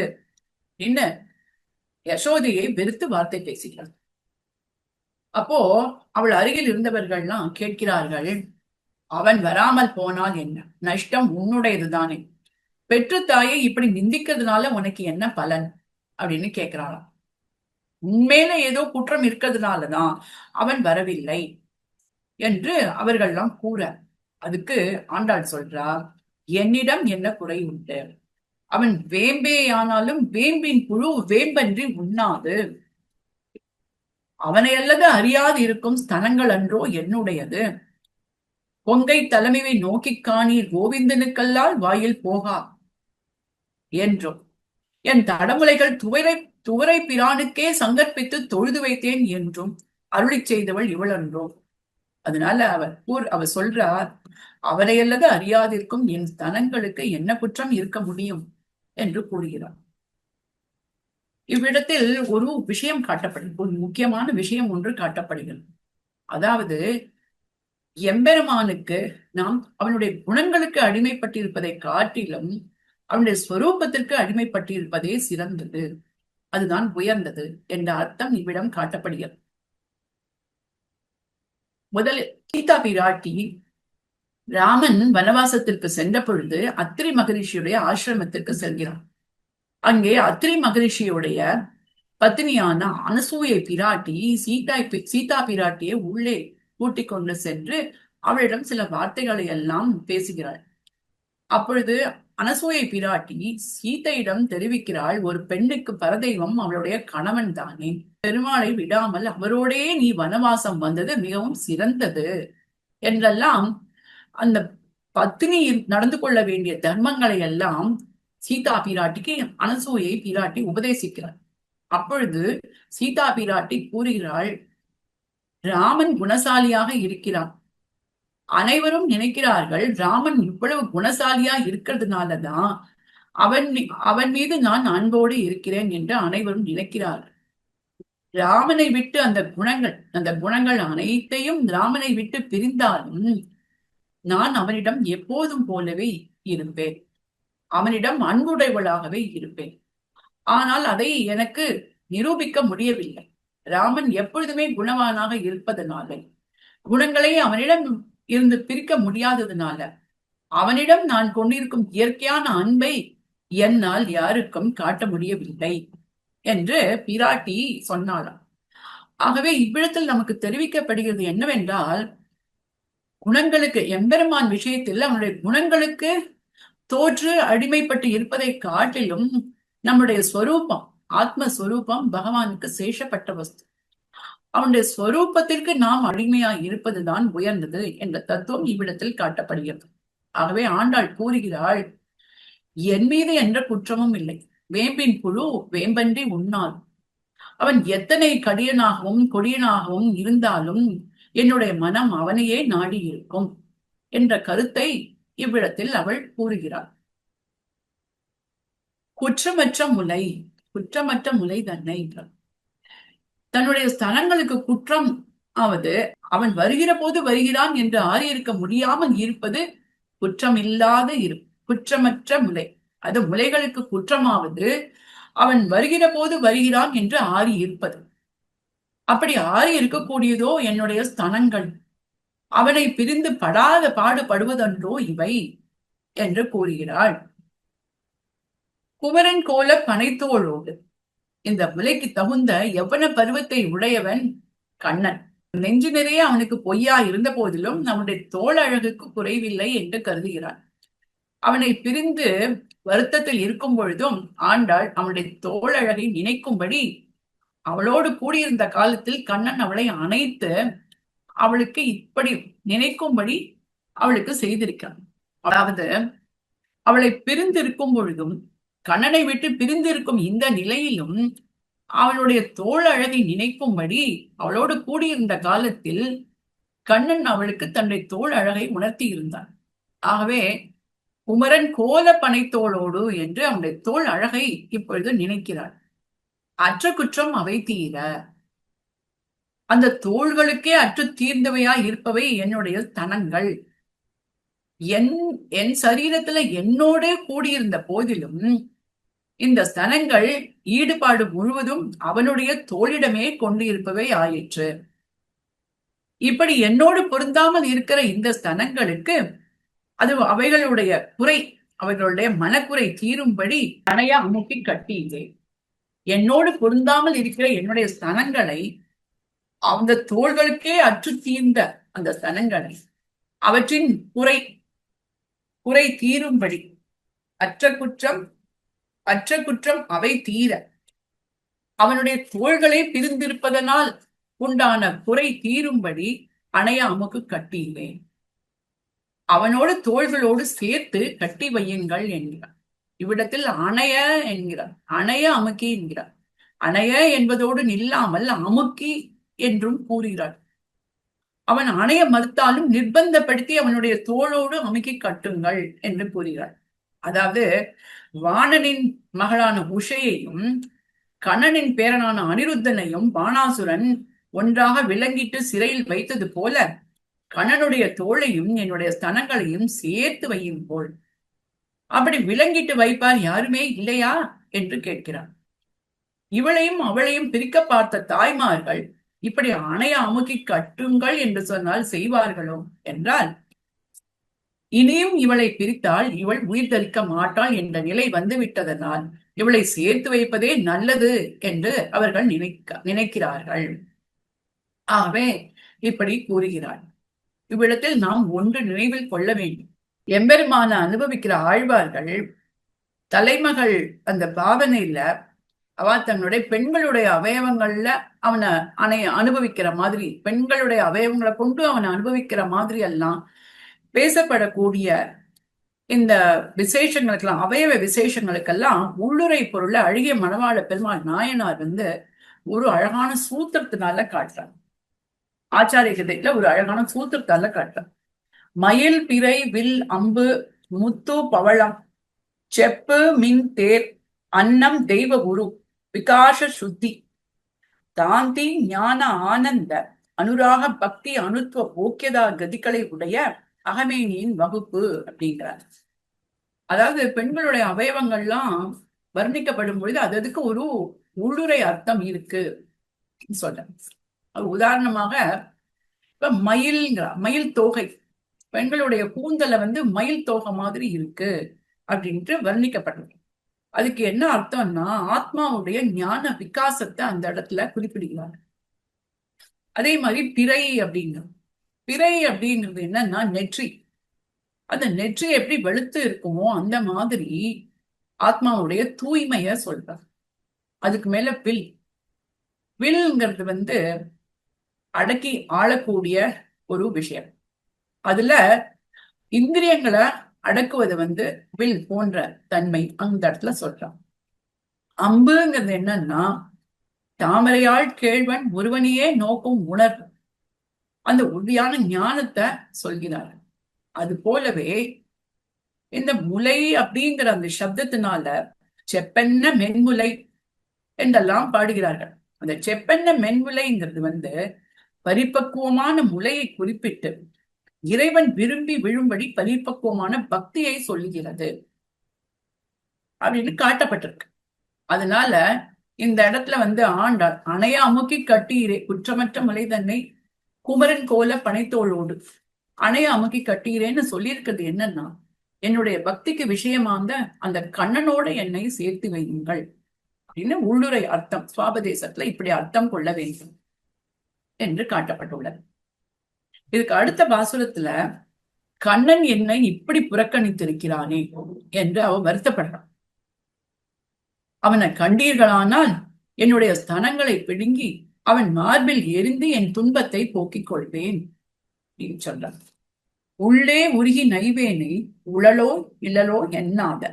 என்ன யசோதையை வெறுத்து வார்த்தை பேசுகிறாள். அப்போ அவள் அருகில் இருந்தவர்கள்லாம் கேட்கிறார்கள், அவன் வராமல் போனால் என்ன, நஷ்டம் உன்னுடையதுதானே, பெற்று தாயை இப்படி நிந்திக்கிறதுனால உனக்கு என்ன பலன் அப்படின்னு கேட்கிறாளாம். உண்மையில ஏதோ குற்றம் இருக்கிறதுனாலதான் அவன் வரவில்லை என்று அவர்கள்லாம் கூற, அதுக்கு ஆண்டாள் சொல்றா, என்னிடம் என்ன குறை உண்டு, அவன் வேம்பே ஆனாலும் வேம்பின் புழு வேம்பன்றி உண்ணாது, அவனை அல்லது அறியாது இருக்கும் ஸ்தனங்கள் அன்றோ என்னுடையது, கொங்கை தலைமையை நோக்கி காணீர் கோவிந்தனுக்கல்லால் வாயில் போகா என்றும், என் தடமுலைகள் துவரை பிரானுக்கே சங்கற்பித்து தொழுது வைத்தேன் என்றும் அருளி செய்தவள் இவள் என்றோ. அதனால அவர் சொல்றார், அவரை அல்லது அறியாதிருக்கும் என் ஸ்தனங்களுக்கு என்ன குற்றம் இருக்க முடியும் என்று கூறுகிறார். இவ்விடத்தில் ஒரு விஷயம் காட்டப்படுகிறது, ஒரு முக்கியமான விஷயம் ஒன்று காட்டப்படுகிறது. அதாவது எம்பெருமானுக்கு நாம் அவனுடைய குணங்களுக்கு அடிமைப்பட்டிருப்பதை காட்டிலும் அவனுடைய ஸ்வரூபத்திற்கு அடிமைப்பட்டிருப்பதே சிறந்தது, அதுதான் உயர்ந்தது என்ற அர்த்தம் இவ்விடம் காட்டப்படுகிறது. முதலில் சீதா பிராட்டி ராமன் வனவாசத்திற்கு சென்ற பொழுது அத்திரி மகரிஷியுடைய ஆசிரமத்திற்கு செல்கிறான். அங்கே அத்திரி மகரிஷியுடைய பத்தினியான அனசூயை பிராட்டி சீதா பிராட்டியை உள்ளே கூட்டிக் கொண்டு சென்று அவளிடம் சில வார்த்தைகளை எல்லாம் பேசுகிறாள். அப்பொழுது அனசூயை பிராட்டி சீதையிடம் தெரிவிக்கிறாள், ஒரு பெண்ணுக்கு பரதெய்வம் அவளுடைய கணவன் தானே, பெருமாளை விடாமல் அவரோடே நீ வனவாசம் வந்தது மிகவும் சிறந்தது என்றெல்லாம் அந்த பத்தினி நடந்து கொள்ள வேண்டிய தர்மங்களை எல்லாம் சீதா பிராட்டிக்கு அனசூயை பிராட்டி உபதேசிக்கிறாள். அப்பொழுது சீதா பிராட்டி கூறுகிறாள், ராமன் குணசாலியாக இருக்கிறான், அனைவரும் நினைக்கிறார்கள் ராமன் இவ்வளவு குணசாலியா இருக்கிறதுனாலதான் அவன் மீது நான் அன்போடு இருக்கிறேன் என்று அனைவரும் நினைக்கிறார்கள். ராமனை விட்டு அந்த குணங்கள் அனைத்தையும் ராமனை விட்டு பிரிந்தாலும் நான் அவனிடம் எப்போதும் போலவே இருப்பேன், அவனிடம் அன்புடையவளாகவே இருப்பேன். ஆனால் அதை எனக்கு நிரூபிக்க முடியவில்லை. ராமன் எப்பொழுதுமே குணவானாக இருப்பதனால, குணங்களை அவனிடம் இருந்து பிரிக்க முடியாததுனால, அவனிடம் நான் கொண்டிருக்கும் இயற்கையான அன்பை என்னால் யாருக்கும் காட்ட முடியவில்லை என்று பிராட்டி சொன்னாளாம். ஆகவே இவ்விடத்தில் நமக்கு தெரிவிக்கப்படுகிறது என்னவென்றால், குணங்களுக்கு எம்பெருமான் விஷயத்தில் அவனுடைய குணங்களுக்கு தோற்று அடிமைப்பட்டு இருப்பதை காட்டிலும் நம்முடைய ஸ்வரூபம், ஆத்மஸ்வரூபம் பகவானுக்கு சேஷப்பட்ட வஸ்து, அவனுடைய ஸ்வரூபத்திற்கு நாம் அடிமையா இருப்பதுதான் உயர்ந்தது என்ற தத்துவம் இவ்விடத்தில் காட்டப்படுகிறது. ஆகவே ஆண்டாள் கூறுகிறாள், என் மீது என்ற குற்றமும் இல்லை, வேம்பின் புழு வேம்பன்றி உண்ணாது, அவன் எத்தனை கடியனாகவும் கொடியனாகவும் இருந்தாலும் என்னுடைய மனம் அவனையே நாடி இருக்கும் என்ற கருத்தை இவ்விடத்தில் அவள் கூறுகிறாள். குற்றமற்ற முலை தன்னை என்றார். தன்னுடைய ஸ்தலங்களுக்கு குற்றம் ஆவது அவன் வருகிற போது வருகிறான் என்று ஆறியிருக்க முடியாமல் இருப்பது குற்றமில்லாத குற்றமற்ற முலை. அது முலைகளுக்கு குற்றமாவது அவன் வருகிற போது வருகிறான் என்று ஆறி இருப்பது. அப்படி ஆறி இருக்கக்கூடியதோ என்னுடைய ஸ்தனங்கள், அவனை பிரிந்து படாத பாடுபடுவதன்றோ இவை என்று கூறுகிறாள். குமரன் கோல பனைத்தோளோடு, இந்த முலைக்கு தகுந்த யவன பருவத்தை உடையவன் கண்ணன். நெஞ்சு நிறைய அவனுக்கு பொய்யா இருந்த போதிலும் நம்முடைய தோல் அழகுக்கு குறைவில்லை என்று கருதுகிறான். அவனை பிரிந்து வருத்தத்தில் இருக்கும் பொழுதும் ஆண்டாள் அவனுடைய தோல் அழகை நினைக்கும்படி, அவளோடு கூடியிருந்த காலத்தில் கண்ணன் அவளை அணைத்து அவளுக்கு இப்படி நினைக்கும்படி அவளுக்கு செய்திருக்கான். அதாவது அவளை பிரிந்திருக்கும் பொழுதும் கண்ணனை விட்டு பிரிந்திருக்கும் இந்த நிலையிலும் அவளுடைய தோள் அழகை நினைக்கும்படி அவளோடு கூடியிருந்த காலத்தில் கண்ணன் அவளுக்கு தன்னுடைய தோள் அழகை உணர்த்தி இருந்தான். ஆகவே குமரன் கோல பனைத்தோளோடு என்று அவனுடைய தோள் அழகை இப்பொழுது நினைக்கிறாள். அற்ற குற்றம் அவை தீர, அந்த தோள்களுக்கே அற்று தீர்ந்தவையா இருப்பவை என்னுடைய ஸ்தனங்கள். என் சரீரத்துல என்னோட கூடியிருந்த போதிலும் இந்த ஸ்தனங்கள் ஈடுபாடு முழுவதும் அவனுடைய தோளிடமே கொண்டு இருப்பவை ஆயிற்று. இப்படி என்னோடு பொருந்தாமல் இருக்கிற இந்த ஸ்தனங்களுக்கு அது அவைகளுடைய குறை, அவர்களுடைய மனக்குறை தீரும்படி அணைய அமுக்கி கட்டியிருந்தேன். என்னோடு பொருந்தாமல் இருக்கிற என்னுடைய ஸ்தனங்களை, அந்த தோள்களுக்கே அற்று தீர்ந்த அந்த ஸ்தனங்களை, அவற்றின் குறை தீரும்படி, அற்ற குற்றம் அவை தீர, அவனுடைய தோள்களை பிரிந்திருப்பதனால் உண்டான குறை தீரும்படி அணைய அமுக்கு கட்டியுள்ளேன். அவனோடு தோள்களோடு சேர்த்து கட்டி வையுங்கள் என்கிறார். இவ்விடத்தில் அணைய என்கிறார், அணைய அமுக்கி என்கிறார். அணைய என்பதோடு நில்லாமல் அமுக்கி என்றும் கூறுகிறார். அவன் அணைய மறுத்தாலும் நிர்பந்தப்படுத்தி அவனுடைய தோளோடு அமுக்கி கட்டுங்கள் என்று கூறுகிறார். அதாவது வாணனின் மகளான உஷையையும் கண்ணனின் பேரனான அனிருத்தனையும் பாணாசுரன் ஒன்றாக விலங்கிட்டு சிறையில் வைத்தது போல கண்ணனுடைய தோளையும் என்னுடைய ஸ்தனங்களையும் சேர்த்து வையும் போல் அப்படி விலங்கிட்டு வைப்பார் யாருமே இல்லையா என்று கேட்கிறார். இவளையும் அவளையும் பிரிக்க பார்த்த தாய்மார்கள் இப்படி அணைய அமுக்கி கட்டுங்கள் என்று சொன்னால் செய்வார்களோ என்றால், இனியும் இவளை பிரித்தால் இவள் உயிர் தரிக்க மாட்டாள் என்ற நிலை வந்துவிட்டதனால் இவளை சேர்த்து வைப்பதே நல்லது என்று அவர்கள் நினைக்கிறார்கள். ஆகவே இப்படி கூறுகிறாள். இவ்விடத்தில் நாம் ஒன்று நினைவில் கொள்ள வேண்டும். எம்பெருமான அனுபவிக்கிற ஆழ்வார்கள் தலைமகள் அந்த பாவனையில அவ தன்னுடைய பெண்களுடைய அவயவங்கள்ல அவனை அனுபவிக்கிற மாதிரி, பெண்களுடைய அவயவங்களை கொண்டு அவனை அனுபவிக்கிற மாதிரி எல்லாம் பேசப்படக்கூடிய இந்த விசேஷங்களுக்கெல்லாம், அவயவ விசேஷங்களுக்கெல்லாம் உள்ளுரை பொருளை அழகிய மணவாள பெருமாள் நாயனார் ஒரு அழகான சூத்திரத்தினால காட்டுறார். ஆச்சாரிய கதையில ஒரு அழகான சூத்திரத்தால காட்டுறார். மயில் பிறை வில் அம்பு முத்து பவளம் செப்பு மின் தேர் அன்னம் தெய்வ குரு விகாச சுத்தி தாந்தி ஞான ஆனந்த அனுராக பக்தி அனுத்துவ போக்கியதா கதிகளை உடைய அகமேனியின் வகுப்பு அப்படிங்கிறார். அதாவது பெண்களுடைய அவயவங்கள்லாம் வர்ணிக்கப்படும் பொழுது அதுக்கு ஒரு உள்ளுரை அர்த்தம் இருக்கு சொல்ற. உதாரணமாக இப்ப மயில் தோகை, பெண்களுடைய கூந்தல மயில் தோகை மாதிரி இருக்கு அப்படின்ட்டு வர்ணிக்கப்பட்டது. அதுக்கு என்ன அர்த்தம்னா ஆத்மாவுடைய ஞான விகாசத்தை அந்த இடத்துல குறிப்பிடுகிறார். அதே மாதிரி பிறை அப்படிங்கிறது என்னன்னா நெற்றி. அந்த நெற்றி எப்படி வெளுத்து இருக்குமோ அந்த மாதிரி ஆத்மாவுடைய தூய்மைய சொல்றார். அதுக்கு மேல வில்ங்கிறது அடக்கி ஆளக்கூடிய ஒரு விஷயம். அதுல இந்திரியங்களை அடக்குவது வில் போன்ற தன்மை அந்த இடத்துல சொல்றான். அம்புங்கிறது என்னன்னா தாமரையாள் கேழ்வன் ஒருவனையே நோக்கும் உணர்வு, அந்த உறுதியான ஞானத்தை சொல்கிறார். அது போலவே இந்த முலை அப்படிங்கிற அந்த சப்தத்தினால செப்பென்ன மென்முலை என்றெல்லாம் பாடுகிறார்கள். அந்த செப்பெண்ண மென்முலைங்கிறது பரிபக்குவமான முலையை குறிப்பிட்டு இறைவன் விரும்பி விழும்படி பரிபக்குவமான பக்தியை சொல்லுகிறது அப்படின்னு காட்டப்பட்டிருக்கு. அதனால இந்த இடத்துல ஆண்டாள் அணையா அமுக்கி கட்டீரே குற்றமற்ற முலை தன்னை குமரன் கோல பனைத்தோளோடு அணைய அமுக்கி கட்டீரேன்னு சொல்லியிருக்கிறது என்னன்னா, என்னுடைய பக்திக்கு விஷயமாந்த அந்த கண்ணனோட என்னை சேர்த்து வையுங்கள் அப்படின்னு உள்ளுரை அர்த்தம். சுவாபதேசத்துல இப்படி அர்த்தம் கொள்ள வேண்டும் என்று காட்டப்பட்டுள்ளது. இதுக்கு அடுத்த பாசுரத்துல கண்ணன் என்னை இப்படி புறக்கணித்திருக்கிறானே என்று அவ வருத்தப்படுறான். அவனை கண்டீர்களானால் என்னுடைய ஸ்தனங்களை பிடுங்கி அவன் மார்பில் எரிந்து என் துன்பத்தை போக்கிக் கொள்வேன் அப்படின்னு சொல்றான். உள்ளே உருகி நைவேனை உழலோ இழலோ எண்ணாத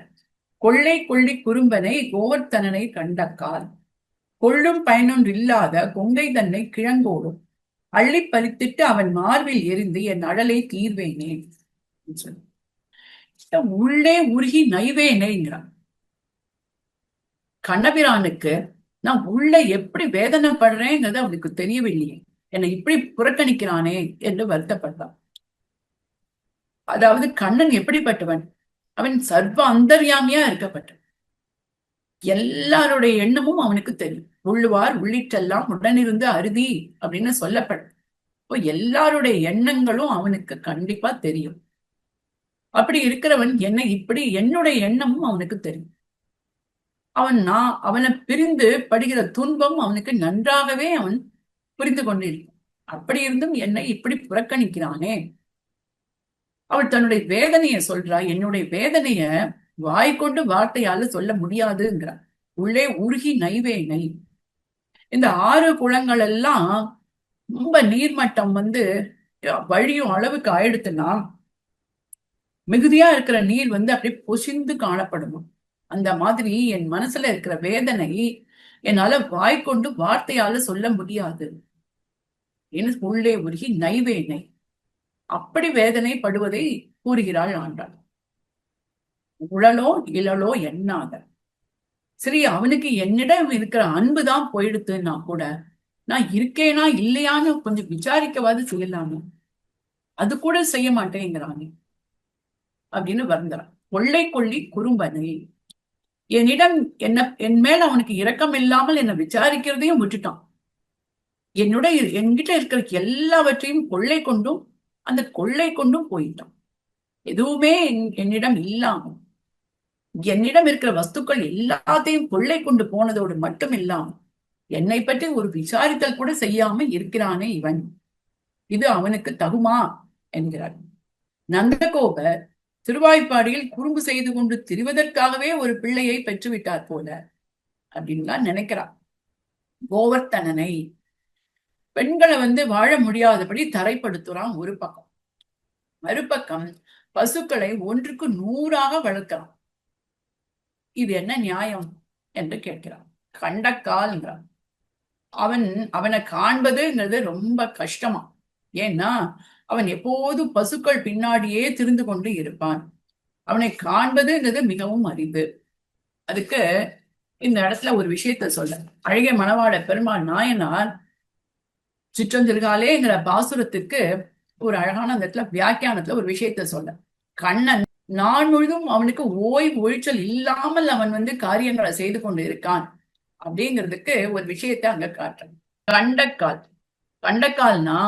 கொள்ளை கொள்ளி குறும்பனை கோவர்த்தனனை கண்டக்கால் கொள்ளும் பயனொன்றில்லாத கொங்கை தன்னை கிழங்கோடும் அள்ளி பறித்திட்டு அவன் மார்பில் எரிந்து என் அழலை தீர்வேனே. உள்ளே உருகி நைவேனேங்கிறான். கண்ணபிரானுக்கு நான் உள்ள எப்படி வேதனைப்படுறேங்கிறது அவனுக்கு தெரியவில்லையே, என்னை இப்படி புறக்கணிக்கிறானே என்று வருத்தப்பட்டான். அதாவது கண்ணன் எப்படிப்பட்டவன்? அவன் சர்வ அந்தர்யாமியா இருக்கப்பட்டவன். எல்லாருடைய எண்ணமும் அவனுக்கு தெரியும். உள்ளுவார் உள்ளிட்டெல்லாம் உடனிருந்து அருதி அப்படின்னு சொல்லப்படும். இப்போ எல்லாருடைய எண்ணங்களும் அவனுக்கு கண்டிப்பா தெரியும். அப்படி இருக்கிறவன் என்னுடைய எண்ணமும் அவனுக்கு தெரியும். அவனை பிரிந்து படுகிற துன்பம் அவனுக்கு நன்றாகவே அவன் புரிந்து கொண்டிருக்கான். அப்படி இருந்தும் என்னை இப்படி புறக்கணிக்கிறானே. அவள் தன்னுடைய வேதனைய சொல்றா. என்னுடைய வேதனைய வாய்க்கொண்டு வார்த்தையால சொல்ல முடியாதுங்கிறான். உள்ளே உருகி நைவேனை. இந்த 6 குளங்கள் எல்லாம் ரொம்ப நீர்மட்டம் வழியும் அளவுக்கு ஆயிடுத்துன்னா மிகுதியா இருக்கிற நீர் அப்படியே பொசிந்து காணப்படும். அந்த மாதிரி என் மனசுல இருக்கிற வேதனை என்னால வாய்க்கொண்டு வார்த்தையால சொல்ல முடியாது. உள்ளே உருகி நைவேனை. அப்படி வேதனைப்படுவதை கூறுகிறாள் ஆண்டாள். உழலோ இழலோ எண்ணாத. சரி, அவனுக்கு என்னிடம் இருக்கிற அன்புதான் போயிடுத்துன்னா கூட நான் இருக்கேனா இல்லையான்னு கொஞ்சம் விசாரிக்கவாது செய்யலாமே, அது கூட செய்ய மாட்டேங்கிறானே அப்படின்னு வருந்தான். கொள்ளை கொள்ளி குறும்பனை. என் மேல அவனுக்கு இரக்கம் இல்லாமல் என்னை விசாரிக்கிறதையும் விட்டுட்டான். என்கிட்ட இருக்கிற எல்லாவற்றையும் கொள்ளை கொண்டும் போயிட்டான். எதுவுமே என்னிடம் இல்லாமல் என்னிடம் இருக்கிற வஸ்துக்கள் எல்லாத்தையும் கொள்ளை கொண்டு போனதோடு மட்டும் இல்லாமல் என்னை பற்றி ஒரு விசாரித்தல் கூட செய்யாம இருக்கிறானே இவன், இது அவனுக்கு தகுமா என்கிறார். நந்தகோபர் திருவாய்ப்பாடியில் குறும்பு செய்து கொண்டு திரிவதற்காகவே ஒரு பிள்ளையை பெற்றுவிட்டார் போல அப்படின்லாம் நினைக்கிறார். கோவர்த்தனனை பெண்களை வாழ முடியாதபடி தரைப்படுத்துறான் ஒரு பக்கம். மறுபக்கம் பசுக்களை 1க்கு 100ஆக வளர்க்கிறான். இது என்ன நியாயம் என்று கேட்கிறான். கண்டக்கால்ங்கிறான். அவனை காண்பதுங்கிறது ரொம்ப கஷ்டமா. ஏன்னா அவன் எப்போதும் பசுக்கள் பின்னாடியே திரிந்து கொண்டு இருப்பான். அவனை காண்பதுங்கிறது மிகவும் அரிது. அதுக்கு இந்த இடத்துல ஒரு விஷயத்த சொல்ல அழகிய மணவாள பெருமாள் நாயனார் சிற்றஞ்சிறுகாலேங்கிற பாசுரத்துக்கு ஒரு அழகான அந்த இடத்துல வியாக்கியானத்துல ஒரு விஷயத்த சொல்ல, கண்ணன் நாள் முழுதும் அவனுக்கு ஓய்வு ஒழிச்சல் இல்லாமல் அவன் காரியங்களை செய்து கொண்டு இருக்கான் அப்படிங்கிறதுக்கு ஒரு விஷயத்த அங்க காட்டுறான். கண்டக்கால்னா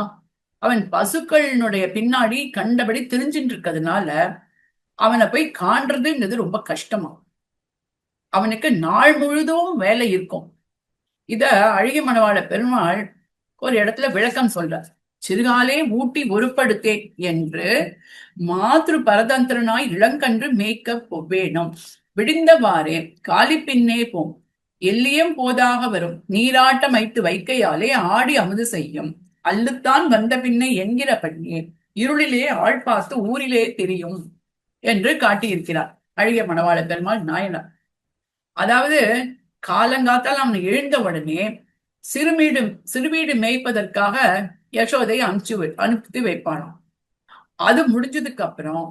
அவன் பசுக்களினுடைய பின்னாடி கண்டபடி தெரிஞ்சுட்டு இருக்கிறதுனால அவனை போய் காண்றதுங்கிறது ரொம்ப கஷ்டமா. அவனுக்கு நாள் முழுதும் வேலை இருக்கும். இத அழகிய மணவாள பெருமாள் ஒரு இடத்துல விளக்கம் சொல்றார். சிறுகாலே ஊட்டி ஒருப்படுத்தேன் என்று மாத்ரு பரதந்திரனாய் இளங்கன்று மேய்க்க வேணும். விடிந்தவாறே காலி பின்னே போம் எல்லியம் போதாக வரும் நீராட்டம் வைத்து வைக்கையாலே ஆடி அமுது செய்யும் அல்லுத்தான் வந்த பின்னை என்கிற பண்ணே இருளிலே ஆள் பார்த்து ஊரிலே தெரியும் என்று காட்டியிருக்கிறார் அழகிய மணவாள பெருமாள் நாயனார். அதாவது காலங்காத்தால் அவன் எழுந்த உடனே சிறுவீடு மேய்ப்பதற்காக யசோதை அனுப்பி வைப்பானாம். அது முடிஞ்சதுக்கு அப்புறம்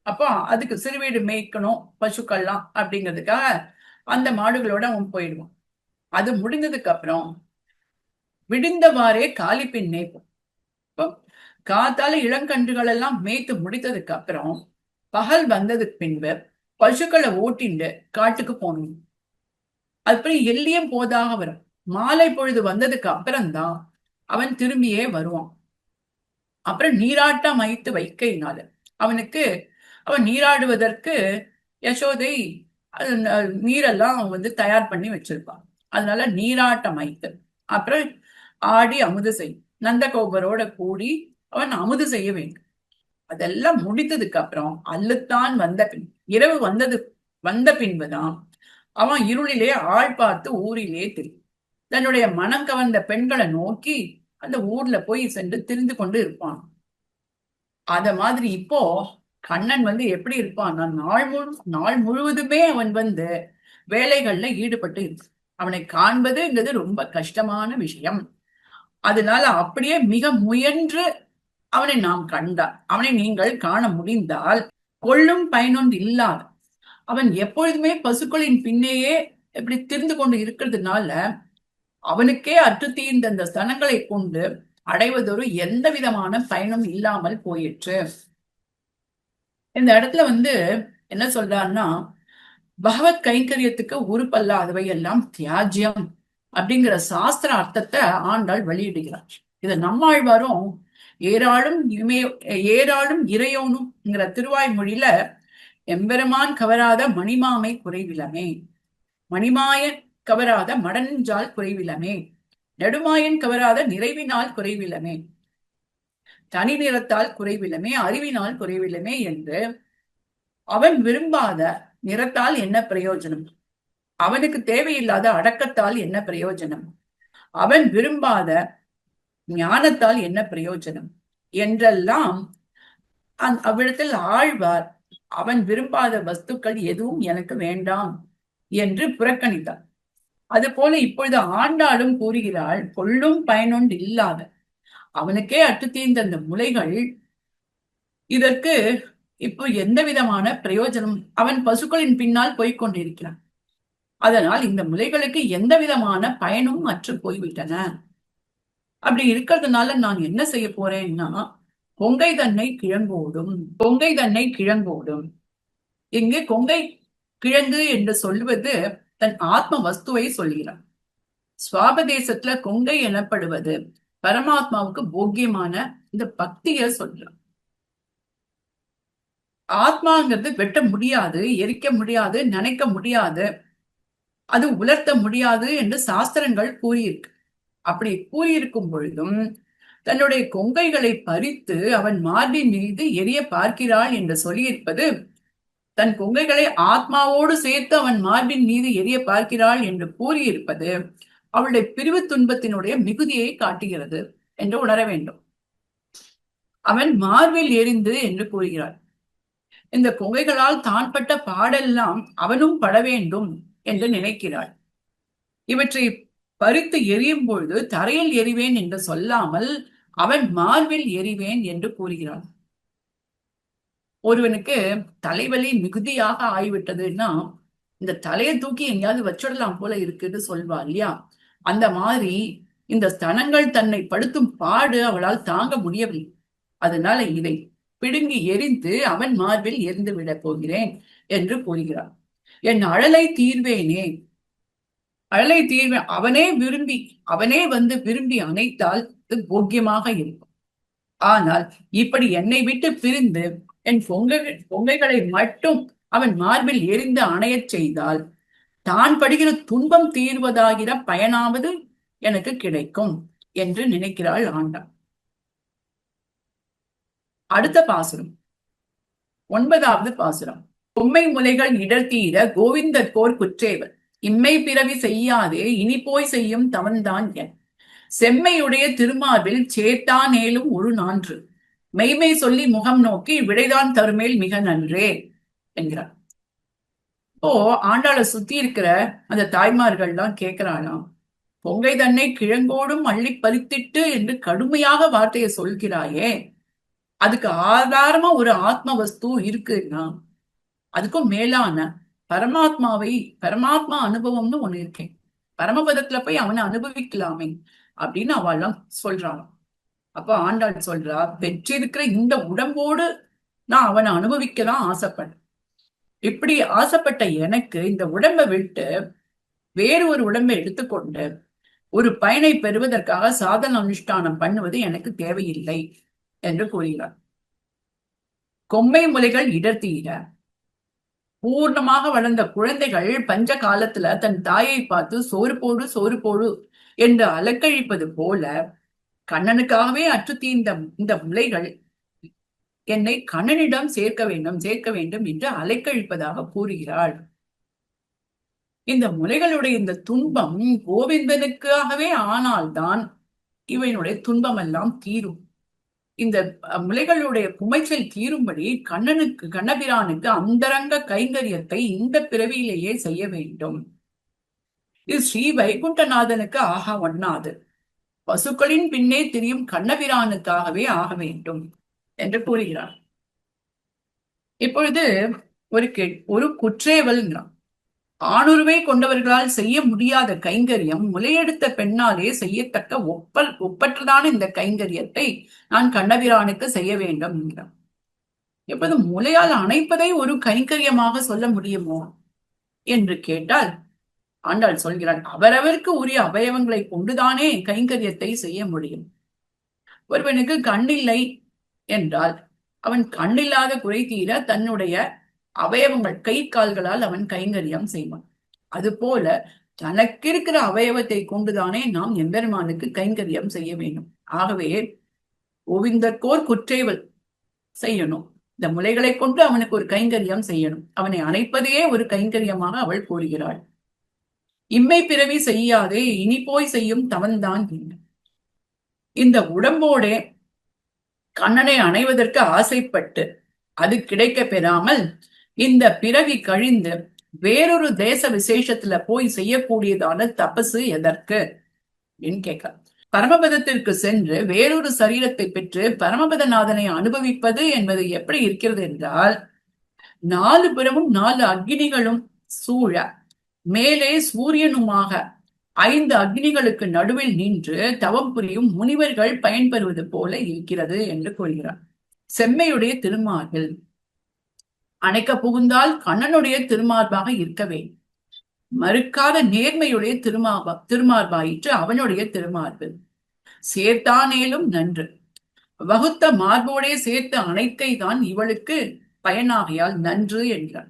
அப்போ அதுக்கு சிறுவீடு மேய்க்கணும் பசுக்கள்லாம் அப்படிங்கிறதுக்காக அந்த மாடுகளோட அவன் போயிடுவான். அது முடிஞ்சதுக்கு அப்புறம் விடிந்தவாறே காலி பெண்ணே போ. இப்போ காத்தால இளங்கன்றுகள் எல்லாம் மேய்த்து முடித்ததுக்கு அப்புறம் பகல் வந்ததுக்கு பின்பு பசுக்களை ஓட்டிண்டு காட்டுக்கு போகணும். அதுபடி எல்லியும் போதாக வரும். மாலை பொழுது வந்ததுக்கு அப்புறம்தான் அவன் திரும்பியே வருவான். அப்புறம் நீராட்டம் அமைத்து வைக்கையினால அவனுக்கு அவன் நீராடுவதற்கு யசோதை நீரெல்லாம் தயார் பண்ணி வச்சிருப்பான். அதனால நீராட்டம் அமைத்து அப்புறம் ஆடி அமுது செய் நந்தகோபரோட கூடி அவன் அமுது செய்ய வேண்டும். அதெல்லாம் முடித்ததுக்கு அப்புறம் அல்லுத்தான் வந்த பின் இரவு வந்த பின்புதான் அவன் இருளிலே ஆள் பார்த்து ஊரிலே தெரியும். தன்னுடைய மனம் கவர்ந்த பெண்களை நோக்கி அந்த ஊர்ல போய் சென்று திரிந்து கொண்டு இருப்பான். அத மாதிரி இப்போ கண்ணன் எப்படி இருப்பான்னா, நாள் முழுவதுமே அவன் வேலைகள்ல ஈடுபட்டு இருக்கு. அவனை காண்பதுங்கிறது ரொம்ப கஷ்டமான விஷயம். அதனால அப்படியே மிக முயன்று அவனை நாம் கண்டார். அவனை நீங்கள் காண முடிந்தால் கொள்ளும் பயனொன்று இல்லாத அவன் எப்பொழுதுமே பசுக்களின் பின்னேயே எப்படி திரிந்து கொண்டு இருக்கிறதுனால அவனுக்கே அற்று தீர்ந்த அந்த ஸ்தனங்களை கொண்டு அடைவதொரு எந்த விதமான பயனும் இல்லாமல் போயிற்று. இந்த இடத்துல என்ன சொல்றாருன்னா, பகவத் கைங்கரியத்துக்கு உருப்பல்லாதவை எல்லாம் தியாஜ்யம் அப்படிங்கிற சாஸ்திர அர்த்தத்தை ஆண்டாள் வெளியிடுகிறார். இதை நம்மாழ்வாரும் ஏராளும் இறையோனும்ங்கிற திருவாய்மொழியில எம்பெருமான் கவராத மணிமாமை குறைவிலமே, மணிமாயன் கவராத மடஞ்சால் குறைவிலமே, நெடுமாயன் கவராத நிறைவினால் குறைவிலமே, தனி நிறத்தால் குறைவிலமே, அறிவினால் குறைவிலமே என்று அவன் விரும்பாத நிறத்தால் என்ன பிரயோஜனம், அவனுக்கு தேவையில்லாத அடக்கத்தால் என்ன பிரயோஜனம், அவன் விரும்பாத ஞானத்தால் என்ன பிரயோஜனம் என்றெல்லாம் அவ்விடத்தில் ஆழ்வார் அவன் விரும்பாத வஸ்துக்கள் எதுவும் எனக்கு வேண்டாம் என்று புறக்கணித்தார். அது போல இப்பொழுது ஆண்டாளும் கூறுகிறாள், கொள்ளும் பயனொன்று இல்லாத அவனுக்கே அற்றுத்தீர்ந்த அந்த முலைகள் இதற்கு இப்போ எந்த விதமான பிரயோஜனம், அவன் பசுக்களின் பின்னால் போய்கொண்டிருக்கிறான். அதனால் இந்த முலைகளுக்கு எந்த விதமான பயனும் அற்று போய்விட்டன. அப்படி இருக்கிறதுனால நான் என்ன செய்ய போறேன்னா, கொங்கை தன்னை கிழங்கோடும். இங்கு கொங்கை கிழங்கு என்று சொல்லுவது தன் ஆத்ம வஸ்துவை சொல்கிறான். சுவாபதேசத்துல கொங்கை எனப்படுவது பரமாத்மாவுக்கு போக்கியமான இந்த பக்திய சொல்றான். ஆத்மாங்கிறது வெட்ட முடியாது, எரிக்க முடியாது, நினைக்க முடியாது, அது உலர்த்த முடியாது என்று சாஸ்திரங்கள் கூறியிருக்கு. அப்படி கூறியிருக்கும் பொழுதும் தன்னுடைய கொங்கைகளை பறித்து அவன் மார்பின் மீது எரிய பார்க்கிறாள் என்று சொல்லியிருப்பது, தன் கொங்கைகளை ஆத்மாவோடு சேர்த்து அவன் மார்பின் மீது எரிய பார்க்கிறாள் என்று கூறியிருப்பது அவளுடைய பிரிவு துன்பத்தினுடைய மிகுதியை காட்டுகிறது என்று உணர வேண்டும். அவன் மார்பில் எரிந்து என்று கூறுகிறாள். இந்த கொங்கைகளால் தான் பட்ட பாடெல்லாம் அவனும் பட வேண்டும் என்று நினைக்கிறாள். இவற்றை பறித்து எரியும் பொழுது தரையில் எரிவேன் என்று சொல்லாமல் அவன் மார்பில் எரிவேன் என்று கூறுகிறான். ஒருவனுக்கு தலைவலி மிகுதியாக ஆகிவிட்டதுன்னா இந்த தலையை தூக்கி எங்கேயாவது வச்சிடலாம் போல இருக்குன்னு சொல்வா இல்லையா? அந்த மாதிரி இந்த ஸ்தனங்கள் தன்னை படுத்தும் பாடு அவளால் தாங்க முடியவில்லை. அதனால இதை பிடுங்கி எரிந்து அவன் மார்பில் எரிந்து விடப் போகிறேன் என்று கூறுகிறான். என் அழலை தீர்வேனே, அழலை தீர்வேன். அவனே விரும்பி அணைத்தால் இது போக்கியமாக இருக்கும். ஆனால் இப்படி என்னை விட்டு பிரிந்து என் பொங்கைகளை மட்டும் அவன் மார்பில் எரிந்து அணையச் செய்தால் தான் படுகிற துன்பம் தீர்வதாகிற பயனாவது எனக்கு கிடைக்கும் என்று நினைக்கிறாள் ஆண்டாள். அடுத்த பாசுரம் 9வது பாசுரம். பொம்மை முலைகள் இடர் தீர கோவிந்தற்கோர் குற்றேவர் இம்மை பிறவி செய்யாதே இனி போய் செய்யும் தவன்தான் என் செம்மையுடைய திருமார்பில் சேத்தானேலும் ஒரு நான்று மெய்மை சொல்லி முகம் நோக்கி விடைதான் தருமேல் மிக நன்றே என்கிறார். இப்போ ஆண்டாளை சுத்தி இருக்கிற அந்த தாய்மார்கள்லாம் கேட்கிறாளாம், பொங்கை தன்னை கிழங்கோடும் அள்ளி பறித்திட்டு என்று கடுமையாக வார்த்தையை சொல்கிறாயே, அதுக்கு ஆதாரமா ஒரு ஆத்ம வஸ்து இருக்குன்னா அதுக்கும் மேலான பரமாத்மா அனுபவம்னு ஒண்ணு இருக்கேன். பரமபதத்துல போய் அவனை அனுபவிக்கலாமே. அப்படின்னு அவெல்லாம் சொல்றாங்க. அப்ப ஆண்டாள் சொல்றா, பெற்றிருக்கிற இந்த உடம்போடு நான் அவனை அனுபவிக்கதான் ஆசைப்பட்டேன். இப்படி ஆசைப்பட்ட எனக்கு இந்த உடம்பை விட்டு வேறு ஒரு உடம்பை எடுத்துக்கொண்டு ஒரு பயனை பெறுவதற்காக சாதன அனுஷ்டானம் பண்ணுவது எனக்கு தேவையில்லை என்று கூறுகிறார். கொம்மை முலைகள் இடர்த்தீர பூர்ணமாக வளர்ந்த குழந்தைகள் பஞ்ச காலத்துல தன் தாயை பார்த்து சோறு போடு சோறு போடு என்று அலக்கழிப்பது போல கண்ணனுக்காகவே அற்றுத்தீர்ந்த இந்த முலைகள் என்னை கண்ணனிடம் சேர்க்க வேண்டும் என்று அலைக்கழிப்பதாக கூறுகிறாள். இந்த முலைகளுடைய இந்த துன்பம் கோவிந்தனுக்காகவே ஆனால்தான் இவனுடைய துன்பம் எல்லாம் தீரும். இந்த முலைகளுடைய குமைச்சல் தீரும்படி கண்ணபிரானுக்கு அந்தரங்க கைங்கரியத்தை இந்த பிறவியிலேயே செய்ய வேண்டும். இது ஸ்ரீ வைகுண்டநாதனுக்கு ஆக ஒண்ணாது. பசுக்களின் பின்னே திரியும் கண்ணபிரானுக்காகவே ஆக வேண்டும் என்று கூறுகிறார். இப்பொழுது ஒரு குற்றேவல்ங்கிறான். ஆணுருவை கொண்டவர்களால் செய்ய முடியாத கைங்கரியம் முலையெடுத்த பெண்ணாலே செய்யத்தக்க ஒப்பற்றதான இந்த கைங்கரியத்தை நான் கண்ணபிரானுக்கு செய்ய வேண்டும் என்கிறான். எப்போது முலையால் அணைப்பதை ஒரு கைங்கரியமாக சொல்ல முடியுமோ என்று கேட்டால் ஆண்டாள் சொல்கிறாள், அவரவருக்கு உரிய அவயவங்களை கொண்டுதானே கைங்கரியத்தை செய்ய முடியும். ஒருவனுக்கு கண்ணில்லை என்றால் அவன் கண்ணில்லாத குறை தீர தன்னுடைய அவயவங்கள் கை கால்களால் அவன் கைங்கரியம் செய்வான். அது போல தனக்கு இருக்கிற அவயவத்தை கொண்டுதானே நாம் எம்பெருமானுக்கு கைங்கரியம் செய்ய வேண்டும். ஆகவே கோவிந்தற்கோர் குற்றேவல் செய்யணும். இந்த முலைகளை கொண்டு அவனுக்கு ஒரு கைங்கரியம் செய்யணும். அவனை அணைப்பதே ஒரு கைங்கரியமாக அவள் கூறுகிறாள். இம்மை பிறவி செய்யாதே இனி போய் செய்யும் தவன்தான். இந்த உடம்போட கண்ணனை அணைவதற்கு ஆசைப்பட்டு அது கிடைக்க பெறாமல் இந்த பிறவி கழிந்து வேறொரு தேச விசேஷத்துல போய் செய்யக்கூடியதான தபசு எதற்கு அப்படின்னு கேட்க, பரமபதத்திற்கு சென்று வேறொரு சரீரத்தை பெற்று பரமபதநாதனை அனுபவிப்பது என்பது எப்படி இருக்கிறது என்றால், 4 புறமும் 4 அக்னிகளும் சூழ மேலே சூரியனுமாக 5 அக்னிகளுக்கு நடுவில் நின்று தவம் புரியும் முனிவர்கள் பயன்பெறுவது போல இருக்கிறது என்று கூறுகிறார். செம்மையுடைய திருமார்பில் அணைக்க புகுந்தால் கண்ணனுடைய திருமார்பாக இருக்க வேண்டும். மறுக்காத நேர்மையுடைய திருமார்பாயிற்று அவனுடைய திருமார்பில் சேர்த்தானேலும் நன்று. வகுத்த மார்போடே சேர்த்து அணைக்கை தான் இவளுக்கு பயனாகையால் நன்று என்கிறார்.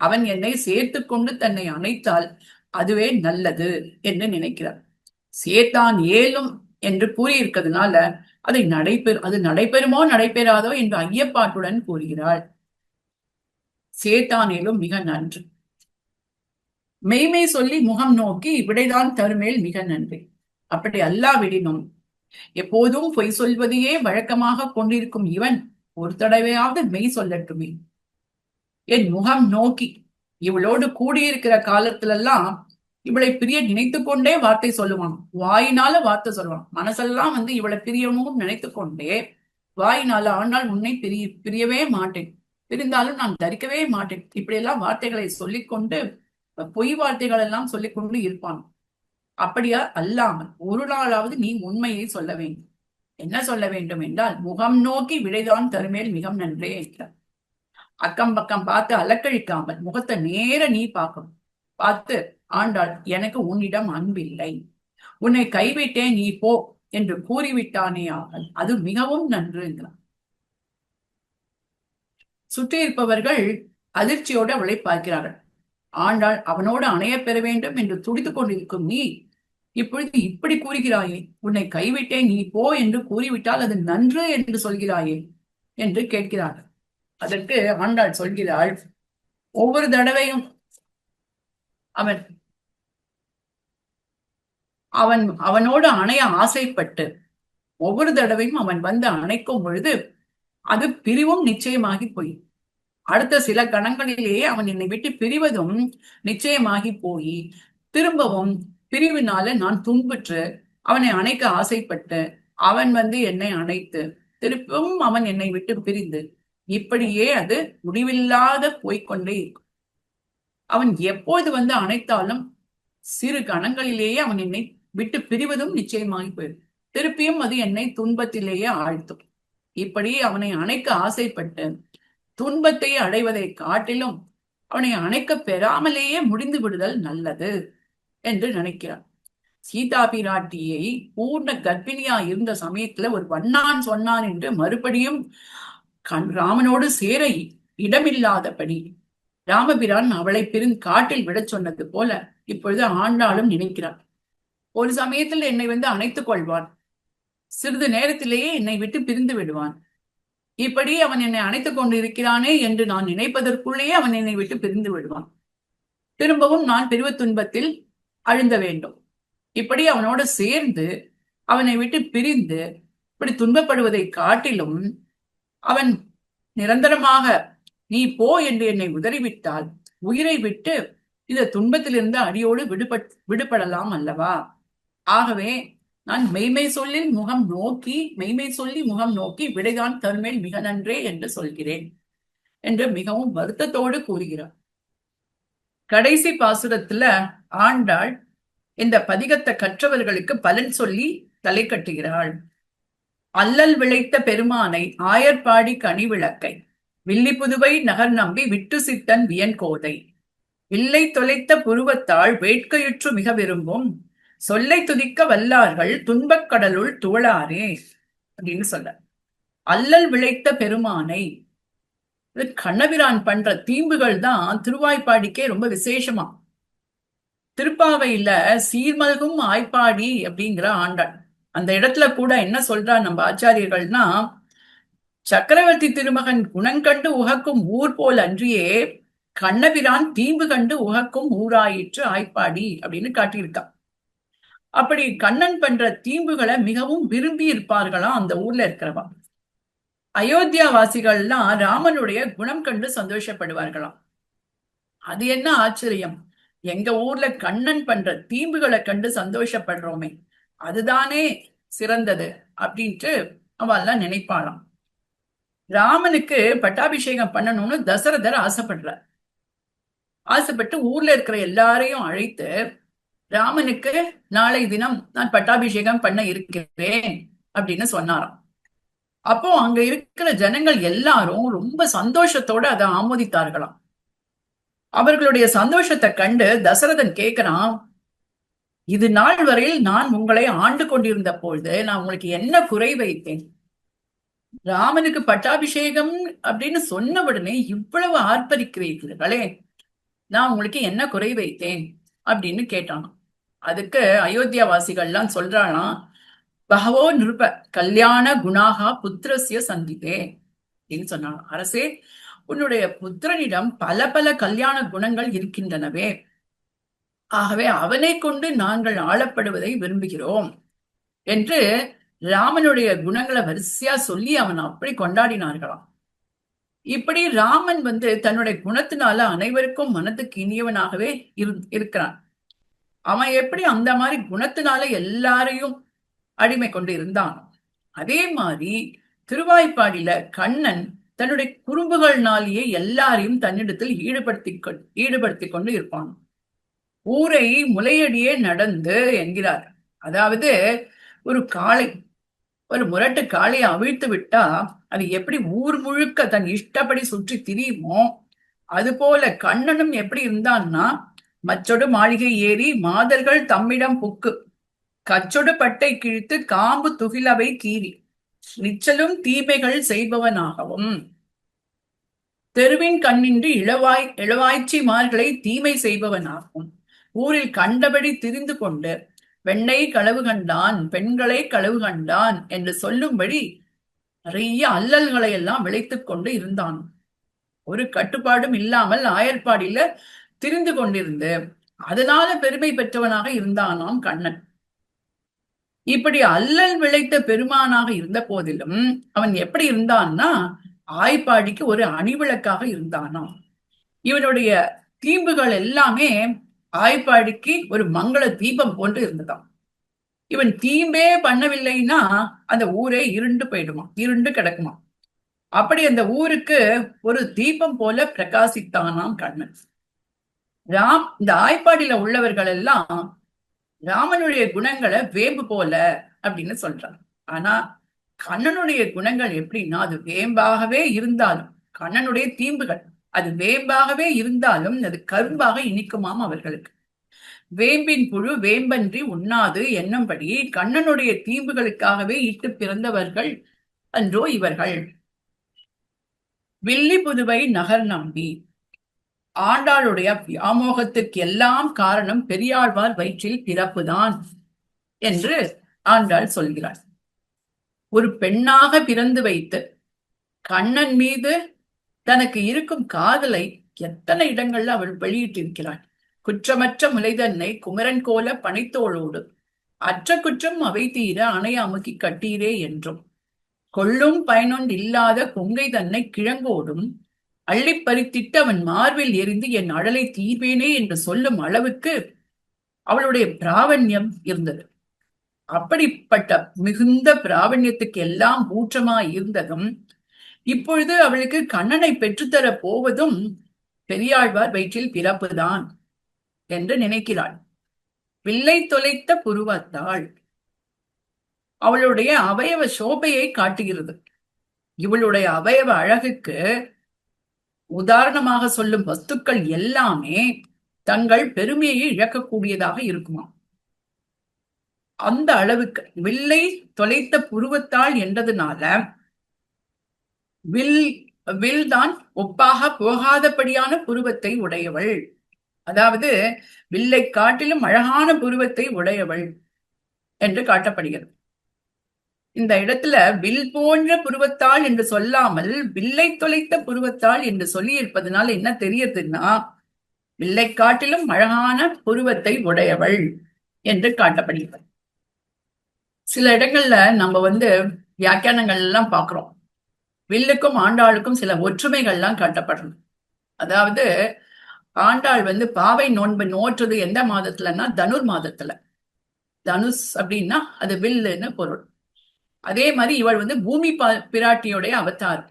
அவன் என்னை சேர்த்து கொண்டு தன்னை அணைத்தால் அதுவே நல்லது என்று நினைக்கிறார். சேர்த்தான் ஏலும் என்று கூறியிருக்கிறதுனால அது நடைபெறுமோ நடைபெறாதோ என்று ஐயப்பாட்டுடன் கூறுகிறாள். சேர்த்தானேலும் மிக நன்று. மெய்மை சொல்லி முகம் நோக்கி விடைதான் தருமேல் மிக நன்றி. அப்படி அல்லாவிடினும் எப்போதும் பொய் சொல்வதையே வழக்கமாக கொண்டிருக்கும் இவன் ஒரு தடவையாவது மெய் சொல்லட்டுமே. என் முகம் நோக்கி இவளோடு கூடியிருக்கிற காலத்திலெல்லாம் இவளை பிரிய நினைத்து கொண்டே வார்த்தை சொல்லுவான். வாயினால வார்த்தை சொல்லுவான். மனசெல்லாம் இவளை பிரியவும் நினைத்து கொண்டே வாயினால ஆனால் உன்னை பிரியவே மாட்டேன், பிரிந்தாலும் நான் தரிக்கவே மாட்டேன், இப்படியெல்லாம் வார்த்தைகளை சொல்லிக்கொண்டு பொய் வார்த்தைகள் எல்லாம் சொல்லிக்கொண்டு இருப்பான். அப்படியா அல்லாமல் ஒரு நாளாவது நீ உண்மையை சொல்ல வேண்டும். என்ன சொல்ல வேண்டும் என்றால், முகம் நோக்கி விடைதான் தருமேல் மிகம் நன்றே என்கிறார். அக்கம் பக்கம் பார்த்து அலக்கழிக்காமல் முகத்தை நேர நீ பார்க்கணும். பார்த்து, ஆண்டாள் எனக்கு உன்னிடம் அன்பில்லை, உன்னை கைவிட்டேன் நீ போ என்று கூறிவிட்டானே ஆகல் அது மிகவும் நன்று என்கிறார். சுற்றி இருப்பவர்கள் அதிர்ச்சியோடு அவளை பார்க்கிறார்கள். ஆண்டாள் அவனோடு அணைய பெற வேண்டும் என்று துடித்துக் கொண்டிருக்கும் நீ இப்பொழுது இப்படி கூறுகிறாயே, உன்னை கைவிட்டேன் நீ போ என்று கூறிவிட்டால் அது நன்று என்று சொல்கிறாயே என்று கேட்கிறார்கள். அதற்கு ஆண்டாள் சொல்கிறாள், ஒவ்வொரு தடவையும் அவனோடு அணைய ஆசைப்பட்டு ஒவ்வொரு தடவையும் அவன் வந்து அணைக்கும் பொழுது அது பிரிவும் நிச்சயமாகி போய் அடுத்த சில கணங்களிலேயே அவன் என்னை விட்டு பிரிவதும் நிச்சயமாகி போய் திரும்பவும் பிரிவினால நான் துன்புற்று அவனை அணைக்க ஆசைப்பட்டு அவன் என்னை அணைத்து திருப்பவும் அவன் என்னை விட்டு பிரிந்து இப்படியே அது முடிவில்லாத போய்கொண்டே இருக்கும். அவன் எப்போது அணைத்தாலும் சிறு கணங்களிலேயே அவன் என்னை விட்டு பிரிவதும் நிச்சயமாகி போயிடும். திருப்பியும் அது என்னை துன்பத்திலேயே ஆழ்த்தும். இப்படி அவனை அணைக்க ஆசைப்பட்டு துன்பத்தை அடைவதை காட்டிலும் அவனை அணைக்க பெறாமலேயே முடிந்து விடுதல் நல்லது என்று நினைக்கிறான். சீதா பிராட்டியை பூர்ண கர்ப்பிணியா இருந்த சமயத்துல ஒரு வண்ணான் சொன்னான் என்று மறுபடியும் ராமனோடு சேர இடமில்லாதபடி ராமபிரான் அவளை காட்டில் விடச் சொன்னது போல இப்பொழுது ஆண்டாளும் நினைக்கிறான். ஒரு சமயத்தில் என்னை அணைத்துக் கொள்வான், சிறிது நேரத்திலேயே என்னை விட்டு பிரிந்து விடுவான். இப்படி அவன் என்னை அணைத்துக் கொண்டு இருக்கிறானே என்று நான் நினைப்பதற்குள்ளேயே அவன் என்னை விட்டு பிரிந்து விடுவான். திரும்பவும் நான் பிரிவு துன்பத்தில் அழுந்த வேண்டும். இப்படி அவனோடு சேர்ந்து அவனை விட்டு பிரிந்து இப்படி துன்பப்படுவதை காட்டிலும் அவன் நிரந்தரமாக நீ போ என்று என்னை உதறிவிட்டால் உயிரை விட்டு இந்த துன்பத்திலிருந்து அடியோடு விடுபடலாம் அல்லவா? ஆகவே நான் மெய்மை சொல்லி முகம் நோக்கி விடைதான் தருமேல் மிக நன்றே என்று சொல்கிறேன் என்று மிகவும் வருத்தத்தோடு கூறுகிறார். கடைசி பாசுரத்துல ஆண்டாள் இந்த பதிகத்தை கற்றவர்களுக்கு பலன் சொல்லி தலை கட்டுகிறாள். அல்லல் விளைத்த பெருமானை ஆயர்பாடி கனி விளக்கை வில்லி புதுவை நகர் நம்பி விட்டு சித்தன் வியன் கோதை வில்லை தொலைத்த புருவத்தாள் வேட்கையுற்று மிக விரும்பும் சொல்லை துதிக்க வல்லார்கள் துன்பக் கடலுள் துவளாரே அப்படின்னு சொல்ல. அல்லல் விளைத்த பெருமானை, கண்ணபிரான் பண்ற தீம்புகள் தான் திருவாய்ப்பாடிக்கே ரொம்ப விசேஷமா. திருப்பாவையில சீர்மல்கும் ஆய்ப்பாடி அப்படிங்கிற ஆண்டாள் அந்த இடத்துல கூட என்ன சொல்றா நம்ம ஆச்சாரியர்கள்னா, சக்கரவர்த்தி திருமகன் குணங்கண்டு உகக்கும் ஊர் போல் அன்றியே கண்ணபிரான் தீம்பு கண்டு உகக்கும் ஊராயிற்று ஆய்ப்பாடி அப்படின்னு காட்டியிருக்கா. அப்படி கண்ணன் பண்ற தீம்புகளை மிகவும் விரும்பி இருப்பார்களாம் அந்த ஊர்ல இருக்கிறவா. அயோத்தியா வாசிகள்லாம் ராமனுடைய குணம் கண்டு சந்தோஷப்படுவார்களாம். அது என்ன ஆச்சரியம், எங்க ஊர்ல கண்ணன் பண்ற தீம்புகளை கண்டு சந்தோஷப்படுறோமே, அதுதானே சிறந்தது அப்படின்ட்டு அவெல்லாம் நினைப்பாளாம். ராமனுக்கு பட்டாபிஷேகம் பண்ணணும்னு தசரதர் ஆசைப்படுறார். ஆசைப்பட்டு ஊர்ல இருக்கிற எல்லாரையும் அழைத்து ராமனுக்கு நாளை தினம் நான் பட்டாபிஷேகம் பண்ண இருக்கிறேன் அப்படின்னு சொன்னாராம். அப்போ அங்க இருக்கிற ஜனங்கள் எல்லாரும் ரொம்ப சந்தோஷத்தோட அதை ஆமோதித்தார்களாம். அவர்களுடைய சந்தோஷத்தை கண்டு தசரதன் கேட்கிறான், இது நாள் வரையில் நான் உங்களை ஆண்டு கொண்டிருந்த பொழுது நான் உங்களுக்கு என்ன குறை வைத்தேன்? ராமனுக்கு பட்டாபிஷேகம் அப்படின்னு சொன்ன உடனே இவ்வளவு ஆர்ப்பரிக்கிறீர்களே, நான் உங்களுக்கு என்ன குறை வைத்தேன் அப்படின்னு கேட்டான். அதுக்கு அயோத்தியா வாசிகள்லாம் சொல்றானா, பகவோ நிருப கல்யாண குணாகா புத்திரசிய சந்திதே அப்படின்னு சொன்னான். அரசே, உன்னுடைய புத்திரனிடம் பல பல கல்யாண குணங்கள் இருக்கின்றனவே, ஆகவே அவனை கொண்டு நாங்கள் ஆளப்படுவதை விரும்புகிறோம் என்று ராமனுடைய குணங்களை வரிசையா சொல்லி அவன் அப்படி கொண்டாடினார்களாம். இப்படி ராமன் தன்னுடைய குணத்தினால அனைவருக்கும் மனதுக்கு இனியவனாகவே இருக்கிறான். அவன் எப்படி அந்த மாதிரி குணத்தினால எல்லாரையும் அடிமை கொண்டு இருந்தான், அதே மாதிரி திருவாய்ப்பாடியில கண்ணன் தன்னுடைய குறும்புகள்னாலேயே எல்லாரையும் தன்னிடத்தில் ஈடுபடுத்தி கொண்டு இருப்பான். ஊரை முளையடியே நடந்து என்கிறார். அதாவது ஒரு முரட்டு காளையை அவிழ்த்து விட்டா அது எப்படி ஊர் முழுக்க தன் இஷ்டப்படி சுற்றி திரியுமோ, அது போல கண்ணனும் எப்படி இருந்தான்னா, மற்றொடு மாளிகை ஏறி மாதர்கள் தம்மிடம் புக்கு கச்சொடு பட்டை கிழித்து காம்பு துகிலவை கீறி நிச்சலும் தீமைகள் செய்பவனாகவும் தெருவின் கண்ணின்றி இளவாய்ச்சிமார்களை தீமை செய்பவனாகவும் ஊரில் கண்டபடி திரிந்து கொண்டு பெண்ணை களவு கண்டான் பெண்களை களவு கண்டான் என்று சொல்லும்படி நிறைய அல்லல்களை எல்லாம் விளைத்துக் கொண்டு இருந்தான். ஒரு கட்டுப்பாடும் இல்லாமல் ஆயர்பாடியில திரிந்து கொண்டிருந்து அதனால பெருமை பெற்றவனாக இருந்தானாம் கண்ணன். இப்படி அல்லல் விளைத்த பெருமானாக இருந்த போதிலும் அவன் எப்படி இருந்தான்னா, ஆய்ப்பாடிக்கு ஒரு அணிவிளக்காக இருந்தானாம். இவனுடைய தீம்புகள் எல்லாமே ஆய்ப்பாடிக்கு ஒரு மங்கள தீபம் போன்று இருந்ததாம். இவன் தீம்பே பண்ணவில்லைன்னா அந்த ஊரே இருண்டு கிடக்குமா. அப்படி அந்த ஊருக்கு ஒரு தீபம் போல பிரகாசித்தானாம் கண்ணன். இந்த ஆய்ப்பாடியில உள்ளவர்கள் எல்லாம் ராமனுடைய குணங்களை வேம்பு போல அப்படின்னு சொல்றான். ஆனா கண்ணனுடைய குணங்கள் எப்படின்னா, அது வேம்பாகவே இருந்தாலும், கண்ணனுடைய தீம்புகள் அது வேம்பாகவே இருந்தாலும் அது கரும்பாக இனிக்குமாம் அவர்களுக்கு. வேம்பின் புழு வேம்பன்றி உண்ணாது என்னும்படி கண்ணனுடைய தீம்புகளுக்காகவே இட்டு பிறந்தவர்கள் அன்றோ இவர்கள். வில்லி புதுவை நகர் நம்பி. ஆண்டாளுடைய வியாமோகத்துக்கு எல்லாம் காரணம் பெரியாழ்வார் வயிற்றில் பிறப்புதான் என்று ஆண்டாள் சொல்கிறார். ஒரு பெண்ணாக பிறந்து வைத்து கண்ணன் மீது தனக்கு இருக்கும் காதலை எத்தனை இடங்கள்ல அவள் வெளியிட்டிருக்கிறாள். குற்றமற்ற முலைதன்னை குமரன் கோல பனைத்தோளோடு அற்ற குற்றம் அவை தீர அணை அமுக்கி கட்டீரே என்றும், கொள்ளும் பயனொன்று இல்லாத கொங்கை தன்னை கிழங்கோடும் அள்ளிப் பறித்திட்டு அவன் மார்பில் எரிந்து என் அழலை தீர்வேனே என்று சொல்லும் அளவுக்கு அவளுடைய பிராவண்யம் இருந்தது. அப்படிப்பட்ட மிகுந்த பிராவண்யத்துக்கு எல்லாம் ஊற்றமாய் இருந்ததும் இப்பொழுது அவளுக்கு கண்ணனை பெற்றுத்தர போவதும் பெரியாழ்வார் வயிற்றில் பிறப்புதான் என்று நினைக்கிறாள். வில்லை தொலைத்த புருவத்தாள் அவளுடைய அவயவ சோபையை காட்டுகிறது. இவளுடைய அவயவ அழகுக்கு உதாரணமாக சொல்லும் வஸ்துக்கள் எல்லாமே தங்கள் பெருமையை இழக்கக்கூடியதாக இருக்குமா. அந்த அளவுக்கு வில்லை தொலைத்த புருவத்தாள் என்றதுனால வில் தான் ஒப்பாக போகாதபடியான புருவத்தை உடையவள், அதாவது வில்லை காட்டிலும் அழகான புருவத்தை உடையவள் என்று காட்டப்படுகிறது. இந்த இடத்துல வில் போன்ற புருவத்தாள் என்று சொல்லாமல் வில்லை தொலைத்த புருவத்தாள் என்று சொல்லி இருப்பதனால என்ன தெரியறதுன்னா, வில்லை காட்டிலும் அழகான புருவத்தை உடையவள் என்று காட்டப்படுகிறது. சில இடங்கள்ல நம்ம வியாக்கியானங்கள் எல்லாம் பாக்குறோம். வில்லுக்கும் ஆண்டாளுக்கும் சில ஒற்றுமைகள்லாம் காட்டப்படுறது. அதாவது ஆண்டாள் பாவை நோன்பு நோற்றது எந்த மாதத்துலன்னா தனுர் மாதத்துல. தனுஷ் அப்படின்னா அது வில்லுன்னு பொருள். அதே மாதிரி இவள் பூமி பிராட்டியுடைய அவதார்.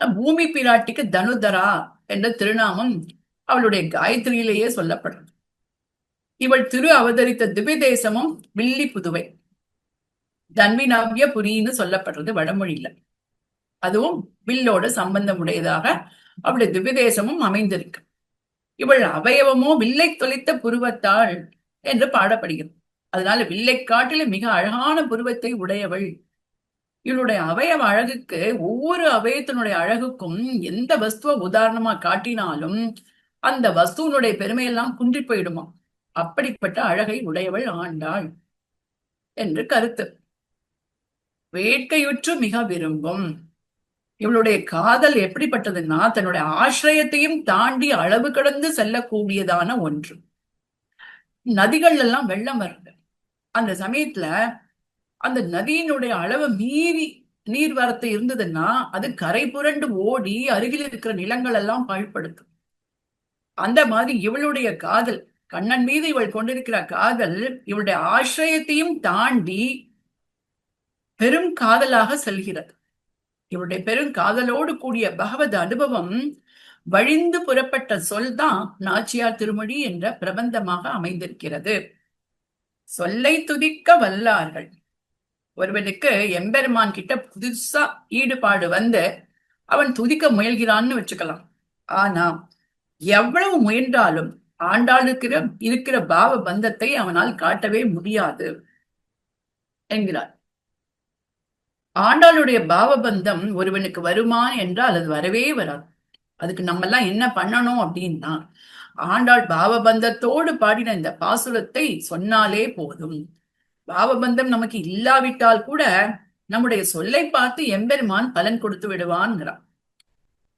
பூமி பிராட்டிக்கு தனுதரா என்ற திருநாமம் அவளுடைய காயத்ரியிலேயே சொல்லப்படுறது. இவள் திரு அவதரித்த திவ்ய தேசமும் வில்லி புதுவை, தன்வி நவ்ய புரின்னு சொல்லப்படுறது வடமொழியில. அதுவும் வில்லோட சம்பந்தம் உடையதாக அவளுடைய திவ்ய தேசமும் அமைந்திருக்கு. இவள் அவயவமோ வில்லை தொலைத்த புருவத்தாள் என்று பாடப்படுகிறது. அதனால வில்லை காட்டிலும் மிக அழகான புருவத்தை உடையவள். இவளுடைய அவயவ அழகுக்கு, ஒவ்வொரு அவயத்தினுடைய அழகுக்கும் எந்த வஸ்துவ உதாரணமா காட்டினாலும் அந்த வஸ்துவனுடைய பெருமையெல்லாம் குன்றி போயிடுமா. அப்படிப்பட்ட அழகை உடையவள் ஆண்டாள் என்று கருத்து. வேட்கையுற்று மிக விரும்பும். இவளுடைய காதல் எப்படிப்பட்டதுன்னா, தன்னுடைய ஆசிரியத்தையும் தாண்டி அளவு கடந்து செல்லக்கூடியதான ஒன்று. நதிகள் எல்லாம் வெள்ளம் வருது. அந்த சமயத்துல அந்த நதியினுடைய அளவு மீறி நீர்வரத்து இருந்ததுன்னா அது கரை புரண்டு ஓடி அருகில் இருக்கிற நிலங்கள் எல்லாம் பாழ்படுத்தும். அந்த மாதிரி இவளுடைய காதல், கண்ணன் மீது இவள் கொண்டிருக்கிற காதல் இவளுடைய ஆசிரியத்தையும் தாண்டி பெரும் காதலாக செல்கிறது. இவருடைய பெருங்காதலோடு கூடிய பகவத் அனுபவம் வழிந்து புறப்பட்ட சொல் தான் நாச்சியார் திருமொழி என்ற பிரபந்தமாக அமைந்திருக்கிறது. சொல்லை துதிக்க வல்லார்கள். ஒருவனுக்கு எம்பெருமான் கிட்ட புதுசா ஈடுபாடு அவன் துதிக்க முயல்கிறான்னு வச்சுக்கலாம். ஆனா எவ்வளவு முயன்றாலும் ஆண்டாளுக்கு இருக்கிற பாவ பந்தத்தை அவனால் காட்டவே முடியாது என்கிறார். ஆண்டாளுடைய பாவபந்தம் ஒருவனுக்கு வருமா என்றால் அது வரவே வராது. அதுக்கு நம்ம எல்லாம் என்ன பண்ணணும் அப்படின்னா, ஆண்டாள் பாவபந்தத்தோடு பாடின இந்த பாசுரத்தை சொன்னாலே போதும். பாவபந்தம் நமக்கு இல்லாவிட்டால் கூட நம்முடைய சொல்லை பார்த்து எம்பெருமான் பலன் கொடுத்து விடுவான்ங்கிறான்.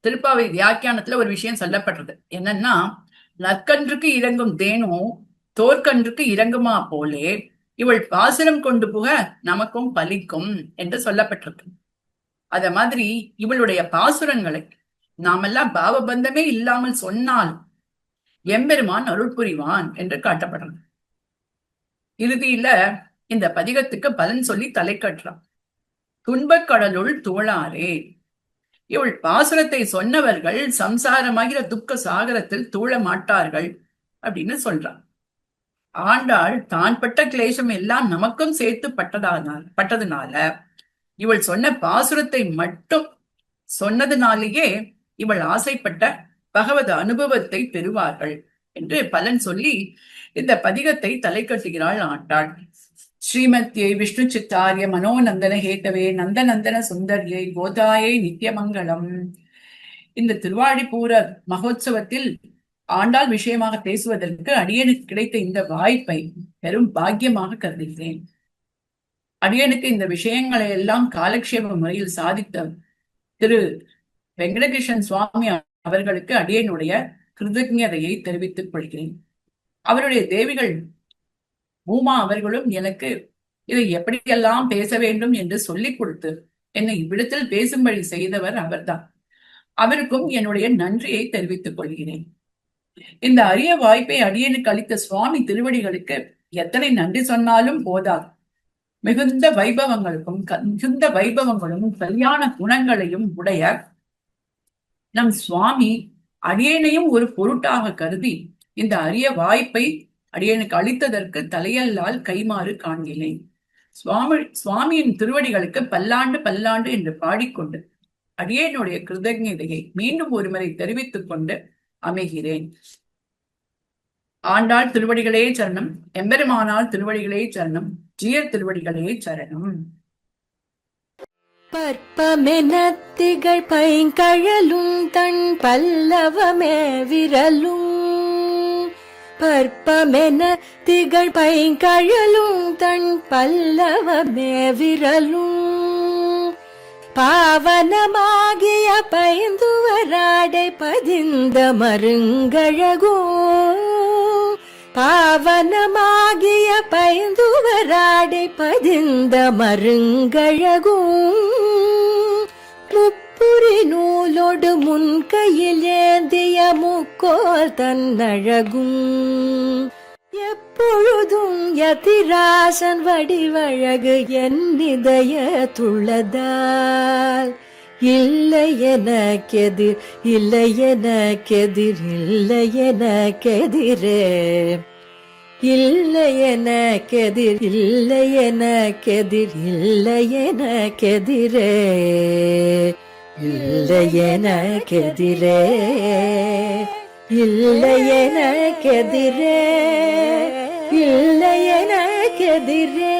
திருப்பாவை வியாக்கியானத்துல ஒரு விஷயம் சொல்லப்படுறது என்னன்னா, நற்கன்றுக்கு இறங்கும் தேனோ தோற்கன்றுக்கு இறங்குமா போலே இவள் பாசுரம் கொண்டு புக நமக்கும் பலிக்கும் என்று சொல்லப்பட்டிருக்கு. அத மாதிரி இவளுடைய பாசுரங்களை நாமெல்லாம் பாவபந்தமே இல்லாமல் சொன்னால் எம்பெருமான் அருள் புரிவான் என்று காட்டப்படுறது. இறுதியில இந்த பதிகத்துக்கு பலன் சொல்லி தலை கட்டுறான். துன்பக் கடலுள் தூளாரே. இவள் பாசுரத்தை சொன்னவர்கள் சம்சாரமாகிற துக்க சாகரத்தில் தூழ மாட்டார்கள் அப்படின்னு சொல்றான். ஆண்டாள் தான் பட்ட கிளேசம் எல்லாம் நமக்கும் சேர்த்து பட்டதுனால இவள் சொன்ன பாசுரத்தை மட்டும் சொன்னதுனாலேயே இவள் ஆசைப்பட்ட பகவத் அனுபவத்தை பெறுவார்கள் என்று பலன் சொல்லி இந்த பதிகத்தை தலை கட்டுகிறாள் ஆண்டாள். ஸ்ரீமத்யை விஷ்ணு சித்தாரிய மனோநந்தன ஹேதவே நந்தநந்தன சுந்தரியை கோதாயை நித்தியமங்கலம். இந்த திருவாடிப்பூர மகோத்சவத்தில் ஆண்டாள் விஷயமாக பேசுவதற்கு அடியனுக்கு கிடைத்த இந்த வாய்ப்பை பெரும் பாக்கியமாக கருதுகிறேன். அடியனுக்கு இந்த விஷயங்களை எல்லாம் காலக்ஷேப முறையில் சாதித்த திரு வெங்கடகிருஷ்ணன் சுவாமி அவர்களுக்கு அடியனுடைய கிருதஜதையை தெரிவித்துக் கொள்கிறேன். அவருடைய தேவிகள் பூமா அவர்களும் எனக்கு இதை எப்படியெல்லாம் பேச வேண்டும் என்று சொல்லிக் கொடுத்து என்னை இவ்விடத்தில் பேசும்படி செய்தவர் அவர்தான். அவருக்கும் என்னுடைய நன்றியை தெரிவித்துக் கொள்கிறேன். இந்த அரிய வாய்ப்பை அடியனுக்கு அளித்த சுவாமி திருவடிகளுக்கு எத்தனை நன்றி சொன்னாலும் போதாது. மிகுந்த வைபவங்களும் கல்யாண குணங்களையும் உடைய நம் சுவாமி அடியேனையும் ஒரு பொருட்டாக கருதி இந்த அரிய வாய்ப்பை அடியனுக்கு அளித்ததற்கு தலையல்லால் கைமாறு காண்கிறேன். சுவாமியின் திருவடிகளுக்கு பல்லாண்டு பல்லாண்டு என்று பாடிக்கொண்டு அடியனுடைய கிருதஜதையை மீண்டும் ஒருமுறை தெரிவித்துக் கொண்டு அமைகிறேன். ஆண்டாள் திருவடிகளே சரணம், எம்பெருமானாள் திருவடிகளே சரணம், ஜீயர் திருவடிகளே சரணம். பற்பமென திகழ் பைங்கழலும் தன் பல்லவமே விரலும், பற்பமென திகழ் பைங்கழலும் தன் பல்லவமே விரலும், பாவனமாகிய பைந்துவராடை பதிந்த மருங்கழகும், பாவனமாகிய பைந்துவராடை பதிந்த மருங்கழகும், முப்புரி நூலோடு முன் கையில் ஏந்திய முக்கோல் தன்னழகும், எப்பொழுதும் யதிராசன் வடிவழகு என் இதயத்துள்ளதால், இல்லை எனக்கெதிர் இல்லை எனக்கெதிர் இல்லை எனக்கெதிரே, இல்லை எனக்கெதிர் இல்லை எனக்கெதிர் இல்லை எனக்கெதிரே, இல்லை எனக்கெதிரே, இல்லை எனக்கெதிரே, இல்லை எனக்கெதிரே.